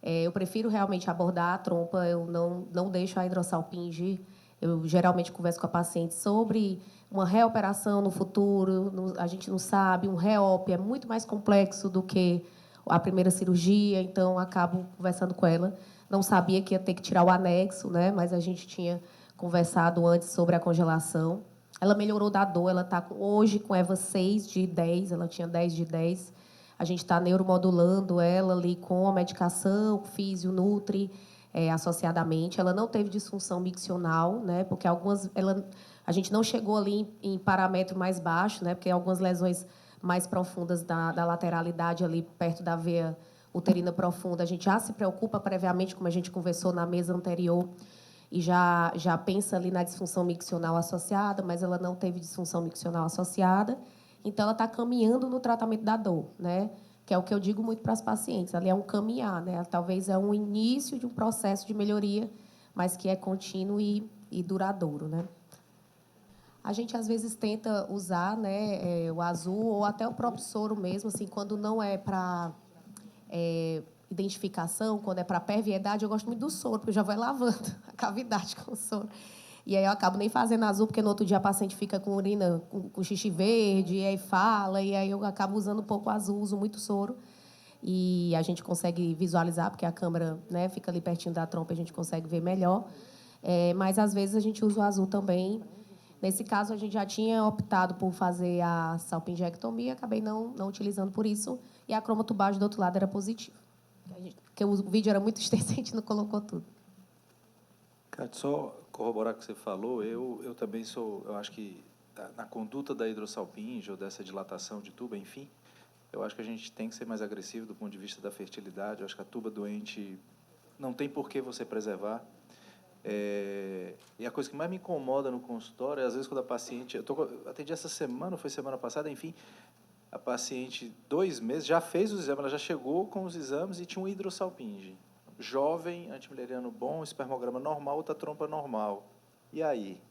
eu prefiro realmente abordar a trompa, eu não deixo a hidrossalpinge Eu geralmente converso com a paciente sobre uma reoperação no futuro, a gente não sabe, um reop é muito mais complexo do que a primeira cirurgia, então acabo conversando com ela. Não sabia que ia ter que tirar o anexo, né? Mas a gente tinha conversado antes sobre a congelação. Ela melhorou da dor, ela está hoje com EVA 6 de 10, ela tinha 10 de 10. A gente está neuromodulando ela ali com a medicação, físio, nutri, associadamente. Ela não teve disfunção miccional, né? Porque a gente não chegou ali em parâmetro mais baixo, né? Porque algumas lesões mais profundas da lateralidade ali perto da veia uterina profunda, a gente já se preocupa previamente, como a gente conversou na mesa anterior, e já pensa ali na disfunção miccional associada, mas ela não teve disfunção miccional associada, então ela está caminhando no tratamento da dor, né? Que é o que eu digo muito para as pacientes, ali é um caminhar, né? Talvez é um início de um processo de melhoria, mas que é contínuo e duradouro, né? A gente, às vezes, tenta usar, né, o azul ou até o próprio soro mesmo, assim, quando não é para identificação, quando é para perviedade, eu gosto muito do soro, porque eu já vou lavando a cavidade com o soro. E aí eu acabo nem fazendo azul, porque no outro dia a paciente fica com urina, com xixi verde, e aí fala, e aí eu acabo usando um pouco azul, uso muito soro. E a gente consegue visualizar, porque a câmera, né, fica ali pertinho da trompa, a gente consegue ver melhor. Mas, às vezes, a gente usa o azul também. Nesse caso, a gente já tinha optado por fazer a salpingectomia, acabei não utilizando por isso, e a cromatubagem do outro lado era positiva. Porque o vídeo era muito extenso, a gente não colocou tudo. Cátia, só corroborar o que você falou, eu também eu acho que na conduta da hidrossalpinge ou dessa dilatação de tuba, enfim, eu acho que a gente tem que ser mais agressivo do ponto de vista da fertilidade. Eu acho que a tuba doente não tem por que você preservar. E a coisa que mais me incomoda no consultório é, às vezes, quando a paciente... Eu atendi essa semana, foi semana passada, enfim, a paciente, 2 meses, já fez os exames, ela já chegou com os exames e tinha um hidrossalpinge. Jovem, antimileriano bom, espermograma normal, outra trompa normal. E aí?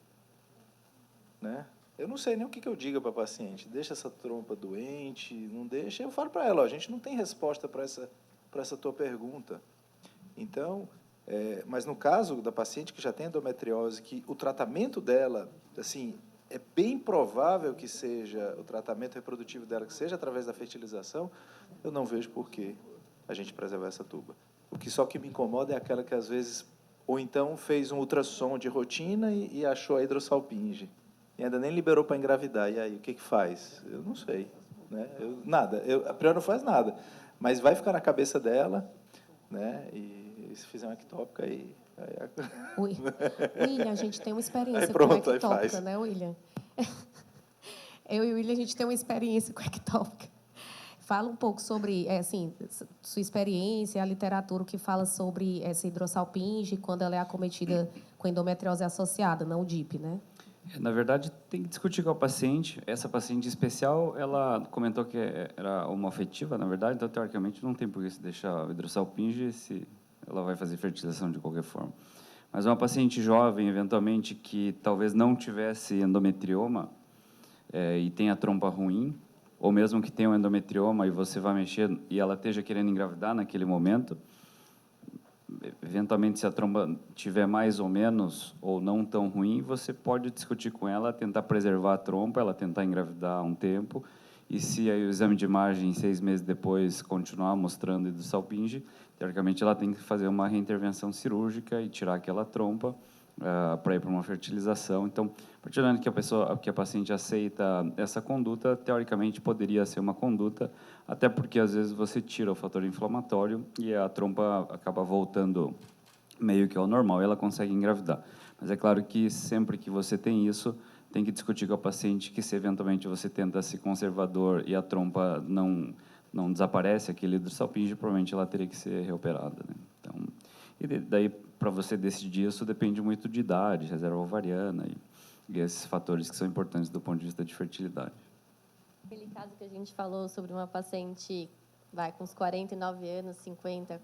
Né? Eu não sei nem o que eu diga para a paciente. Deixa essa trompa doente, não deixa. Eu falo para ela, ó, a gente não tem resposta para essa tua pergunta. Então, mas no caso da paciente que já tem endometriose, que o tratamento dela, assim, é bem provável que seja o tratamento reprodutivo dela, que seja através da fertilização, eu não vejo por que a gente preservar essa tuba. Só que me incomoda é aquela que, às vezes, ou então fez um ultrassom de rotina e achou a hidrossalpinge. E ainda nem liberou para engravidar. E aí, o que faz? Eu não sei. Né? Nada. A priori não faz nada. Mas vai ficar na cabeça dela, né? E se fizer uma ectópica, aí William, a gente tem uma experiência aí pronto, com ectópica, faz. né, William? Eu e o William, a gente tem uma experiência com ectópica. Fala um pouco sobre, assim, sua experiência, a literatura que fala sobre essa hidrossalpinge quando ela é acometida com endometriose associada, não o DIP, né? Na verdade, tem que discutir com a paciente. Essa paciente especial, ela comentou que era homoafetiva, na verdade, então, teoricamente, não tem por que se deixar o hidrossalpinge se ela vai fazer fertilização de qualquer forma. Mas uma paciente jovem, eventualmente, que talvez não tivesse endometrioma e tenha trompa ruim, ou mesmo que tenha um endometrioma e você vai mexer e ela esteja querendo engravidar naquele momento, eventualmente, se a trompa tiver mais ou menos, ou não tão ruim, você pode discutir com ela, tentar preservar a trompa, ela tentar engravidar um tempo, e se aí o exame de imagem, 6 meses depois, continuar mostrando hidrossalpinge, teoricamente, ela tem que fazer uma reintervenção cirúrgica e tirar aquela trompa para ir para uma fertilização. Então, a partir do momento que a paciente aceita essa conduta, teoricamente, poderia ser uma conduta, até porque, às vezes, você tira o fator inflamatório e a trompa acaba voltando meio que ao normal e ela consegue engravidar. Mas é claro que, sempre que você tem isso, tem que discutir com a paciente que, se eventualmente você tenta ser conservador e a trompa não desaparece, aquele hidrossalpinge, provavelmente ela teria que ser reoperada, né? Então, e daí, para você decidir isso, depende muito de idade, reserva ovariana e esses fatores que são importantes do ponto de vista de fertilidade. Aquele caso que a gente falou sobre uma paciente com uns 49 anos, 50,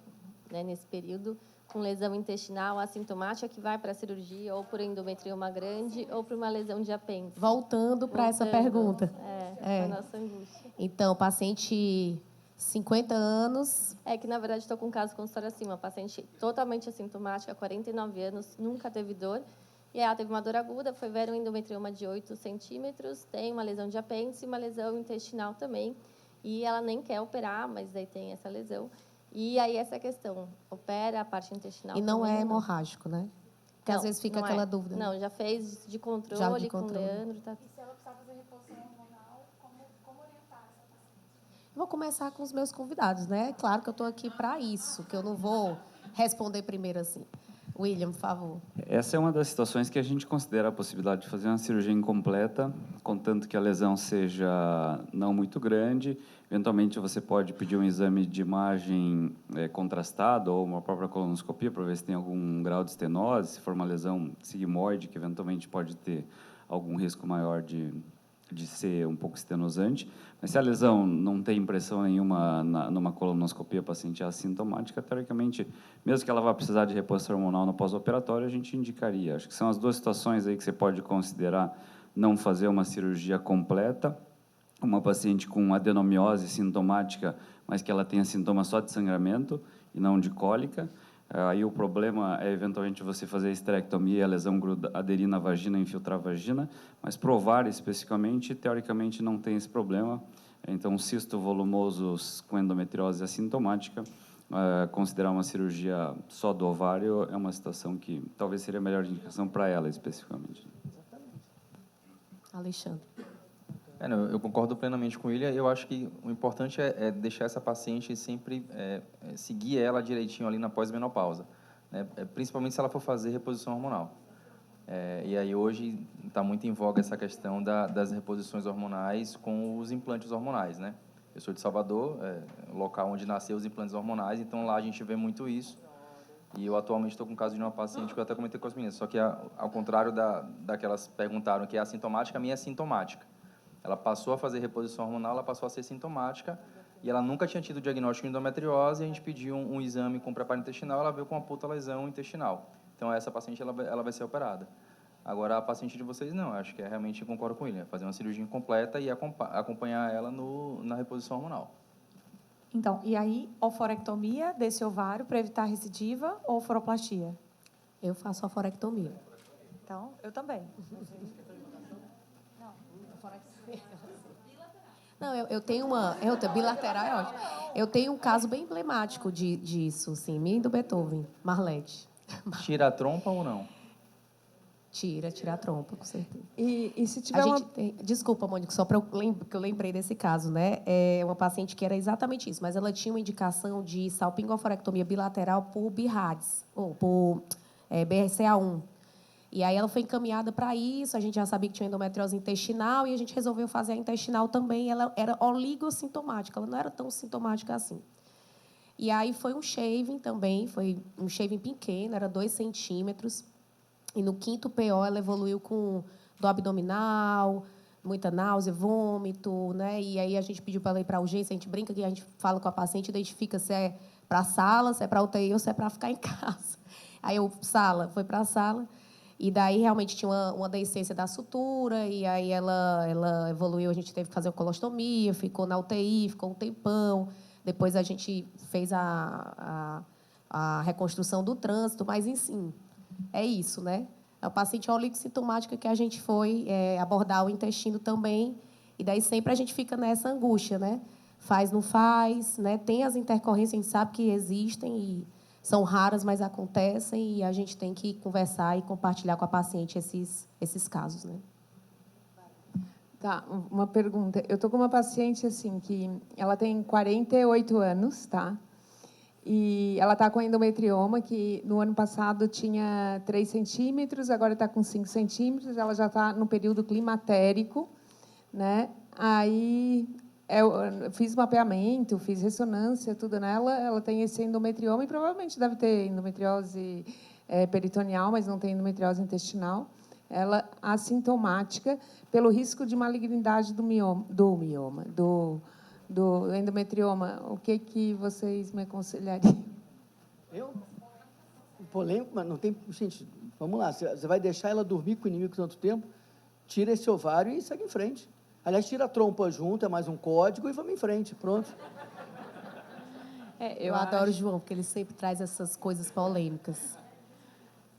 né, nesse período, com lesão intestinal assintomática que vai para a cirurgia ou por endometrioma grande ou por uma lesão de apêndice. Voltando para essa pergunta. A nossa angústia. Então, paciente 50 anos... Que, na verdade, estou com um caso consultório assim, uma paciente totalmente assintomática, 49 anos, nunca teve dor, E aí ela teve uma dor aguda, foi ver um endometrioma de 8 centímetros, tem uma lesão de apêndice e uma lesão intestinal também. E ela nem quer operar, mas daí tem essa lesão. E aí essa questão, opera a parte intestinal E não também, é hemorrágico, né? Porque às vezes fica não aquela é. dúvida. Não, já fez de controle, Já de com o controle. Leandro. Tá. E se ela precisar fazer reposição hormonal, como orientar essa paciente? Vou começar com os meus convidados, né? Claro que eu estou aqui para isso, que eu não vou responder primeiro assim. William, por favor. Essa é uma das situações que a gente considera a possibilidade de fazer uma cirurgia incompleta, contanto que a lesão seja não muito grande. Eventualmente, você pode pedir um exame de imagem contrastado ou uma própria colonoscopia para ver se tem algum grau de estenose, se for uma lesão sigmoide, que eventualmente pode ter algum risco maior de ser um pouco estenosante. Mas se a lesão não tem impressão nenhuma numa colonoscopia, a paciente é assintomática, teoricamente, mesmo que ela vá precisar de reposição hormonal no pós-operatório, a gente indicaria. Acho que são as duas situações aí que você pode considerar não fazer uma cirurgia completa. Uma paciente com adenomiose sintomática, mas que ela tenha sintomas só de sangramento e não de cólica. Aí o problema é, eventualmente, você fazer a esterectomia, a lesão aderir na vagina, infiltrar a vagina, mas provar especificamente, teoricamente, não tem esse problema. Então, cisto volumoso com endometriose assintomática, considerar uma cirurgia só do ovário é uma situação que talvez seria a melhor indicação para ela, especificamente. Alexandre. Eu concordo plenamente com ele. Eu acho que o importante é deixar essa paciente sempre seguir ela direitinho ali na pós-menopausa, né? Principalmente se ela for fazer reposição hormonal. E aí hoje está muito em voga essa questão das reposições hormonais com os implantes hormonais, né? Eu sou de Salvador, local onde nasceu os implantes hormonais, então lá a gente vê muito isso. E eu atualmente estou com o caso de uma paciente que eu até comentei com as meninas, só que ao contrário daquelas perguntaram que é assintomática, a minha é sintomática. Ela passou a fazer reposição hormonal, ela passou a ser sintomática e ela nunca tinha tido diagnóstico de endometriose. E a gente pediu um exame com preparo intestinal, ela veio com uma puta lesão intestinal. Então, essa paciente ela vai ser operada. Agora, a paciente de vocês, não. Acho que realmente concordo com ele. Fazer uma cirurgia incompleta e acompanhar ela na reposição hormonal. Então, e aí, oforectomia desse ovário para evitar recidiva ou oforoplastia? Eu faço oforectomia. Então, eu também. Não, eu tenho bilateral é ótimo. Eu tenho um caso bem emblemático disso, assim, minha e do Beethoven, Marlete. Tira a trompa ou não? Tira a trompa, com certeza. E se tiver uma... Desculpa, Mônica, só para que eu lembrei desse caso, né? É uma paciente que era exatamente isso, mas ela tinha uma indicação de salpingoforectomia bilateral por BIRADS, ou por BRCA1. E aí ela foi encaminhada para isso, a gente já sabia que tinha endometriose intestinal, e a gente resolveu fazer a intestinal também. Ela era oligossintomática, ela não era tão sintomática assim. E aí foi um shaving também, foi um shaving pequeno, era 2 centímetros. E no 5º PO ela evoluiu com dor abdominal, muita náusea, vômito, né? E aí a gente pediu para ela ir para a urgência, a gente brinca que a gente fala com a paciente, identifica se é para a sala, se é para a UTI ou se é para ficar em casa. Aí foi para a sala. E daí realmente tinha uma deiscência da sutura, e aí ela evoluiu, a gente teve que fazer uma colostomia, ficou na UTI, ficou um tempão. Depois a gente fez a reconstrução do trânsito, mas, enfim, é isso, né? É o paciente oligossintomática que a gente foi abordar o intestino também, e daí sempre a gente fica nessa angústia, né? Faz, não faz, né? Tem as intercorrências, a gente sabe que existem e são raras, mas acontecem, e a gente tem que conversar e compartilhar com a paciente esses casos, né? Tá, uma pergunta. Eu estou com uma paciente assim que ela tem 48 anos, tá? E ela está com endometrioma, que no ano passado tinha 3 centímetros, agora está com 5 centímetros, ela já está no período climatérico, né? Aí eu fiz mapeamento, fiz ressonância, tudo nela, ela tem esse endometrioma e provavelmente deve ter endometriose peritoneal, mas não tem endometriose intestinal. Ela assintomática pelo risco de malignidade do endometrioma. O que vocês me aconselhariam? Eu? Polêmico, mas não tem... Gente, vamos lá. Você vai deixar ela dormir com o inimigo tanto tempo? Tira esse ovário e segue em frente. Aliás, tira a trompa junto, é mais um código e vamos em frente. Pronto. Eu adoro o João, porque ele sempre traz essas coisas polêmicas.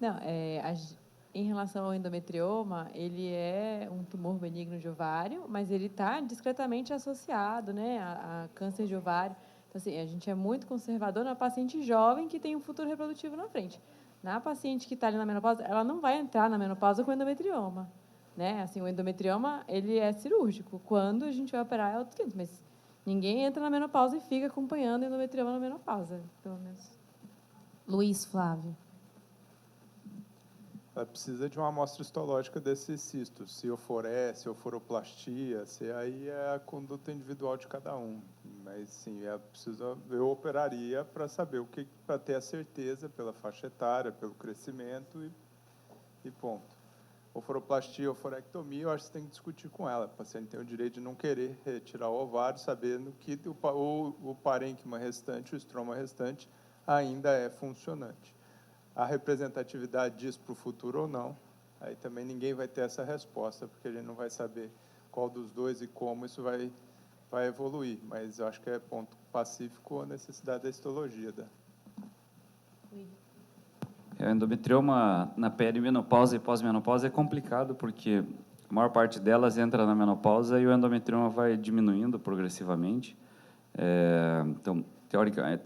Não, em relação ao endometrioma, ele é um tumor benigno de ovário, mas ele está discretamente associado, né, a câncer de ovário. Então, assim, a gente é muito conservador na paciente jovem que tem um futuro reprodutivo na frente. Na paciente que está ali na menopausa, ela não vai entrar na menopausa com endometrioma, né? Assim, o endometrioma, ele é cirúrgico. Quando a gente vai operar, é outro 500, mas ninguém entra na menopausa e fica acompanhando o endometrioma na menopausa, pelo menos. Luiz Flávio. Ela precisa de uma amostra histológica desses cistos, se oforoplastia, se aí é a conduta individual de cada um. Mas, sim, eu operaria para saber o que, para ter a certeza pela faixa etária, pelo crescimento e ponto. Oforoplastia, oforectomia, eu acho que você tem que discutir com ela. O paciente tem o direito de não querer retirar o ovário, sabendo que o parênquima restante, o estroma restante, ainda é funcionante. A representatividade disso para o futuro ou não, aí também ninguém vai ter essa resposta, porque a gente não vai saber qual dos dois e como isso vai evoluir. Mas eu acho que é ponto pacífico a necessidade da histologia. O endometrioma na perimenopausa e pós-menopausa é complicado, porque a maior parte delas entra na menopausa e o endometrioma vai diminuindo progressivamente. Então,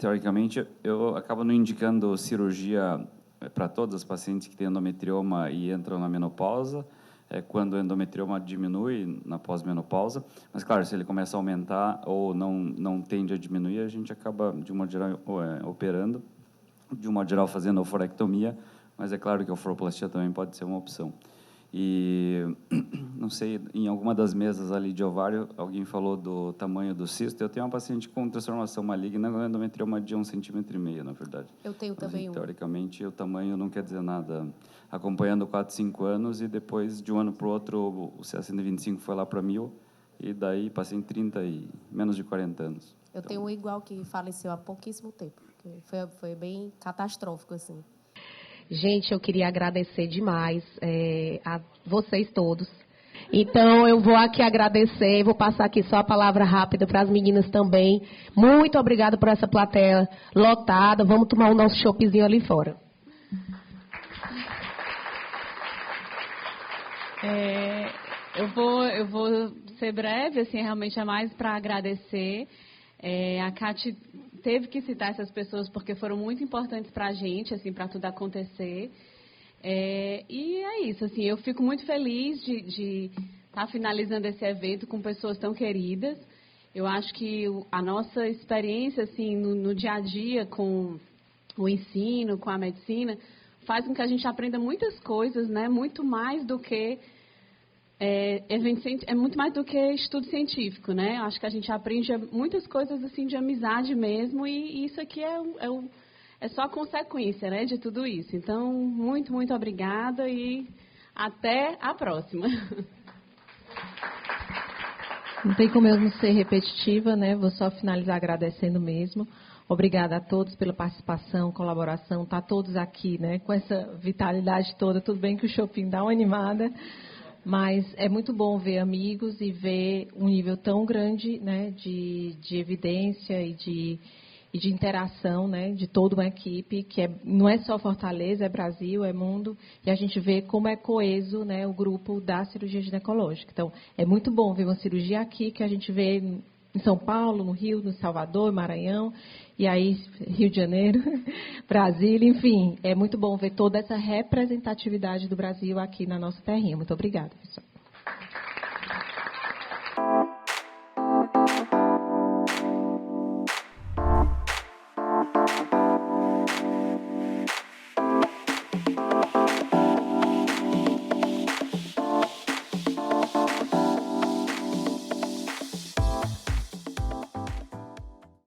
teoricamente, eu acabo não indicando cirurgia para todas as pacientes que têm endometrioma e entram na menopausa, quando o endometrioma diminui na pós-menopausa. Mas, claro, se ele começa a aumentar ou não tende a diminuir, a gente acaba, de modo geral, operando, de um modo geral, fazendo oforectomia, mas é claro que a oforoplastia também pode ser uma opção. E, não sei, em alguma das mesas ali de ovário, alguém falou do tamanho do cisto. Eu tenho uma paciente com transformação maligna, com endometrioma de 1,5 cm, na verdade. Eu tenho também um. Teoricamente, o tamanho não quer dizer nada. Acompanhando 4, 5 anos, e depois, de um ano para o outro, o CA125 foi lá para 1.000, e daí passei em 30 e menos de 40 anos. Eu tenho um igual que faleceu há pouquíssimo tempo. Foi bem catastrófico, assim. Gente, eu queria agradecer demais a vocês todos. Então, eu vou aqui agradecer, vou passar aqui só a palavra rápida para as meninas também. Muito obrigada por essa plateia lotada. Vamos tomar o nosso choppzinho ali fora. Eu vou ser breve, assim, realmente é mais para agradecer. A Cati teve que citar essas pessoas porque foram muito importantes para a gente, assim, para tudo acontecer. E é isso, assim, eu fico muito feliz de estar finalizando esse evento com pessoas tão queridas. Eu acho que a nossa experiência, assim, no dia a dia com o ensino, com a medicina, faz com que a gente aprenda muitas coisas, né? Muito mais do que muito mais do que estudo científico, né? Eu acho que a gente aprende muitas coisas assim de amizade mesmo, e isso aqui é só a consequência, né, de tudo isso. Então, muito, muito obrigada e até a próxima. Não tem como eu não ser repetitiva, né? Vou só finalizar agradecendo mesmo. Obrigada a todos pela participação, colaboração. Tá todos aqui, né? Com essa vitalidade toda. Tudo bem que o shopping dá uma animada, mas é muito bom ver amigos e ver um nível tão grande, né, de evidência e de interação, né, de toda uma equipe, que não é só Fortaleza, é Brasil, é mundo, e a gente vê como é coeso, né, o grupo da cirurgia ginecológica. Então, é muito bom ver uma cirurgia aqui, que a gente vê em São Paulo, no Rio, no Salvador, Maranhão, e aí Rio de Janeiro, Brasília, enfim, é muito bom ver toda essa representatividade do Brasil aqui na nossa terrinha. Muito obrigada, pessoal.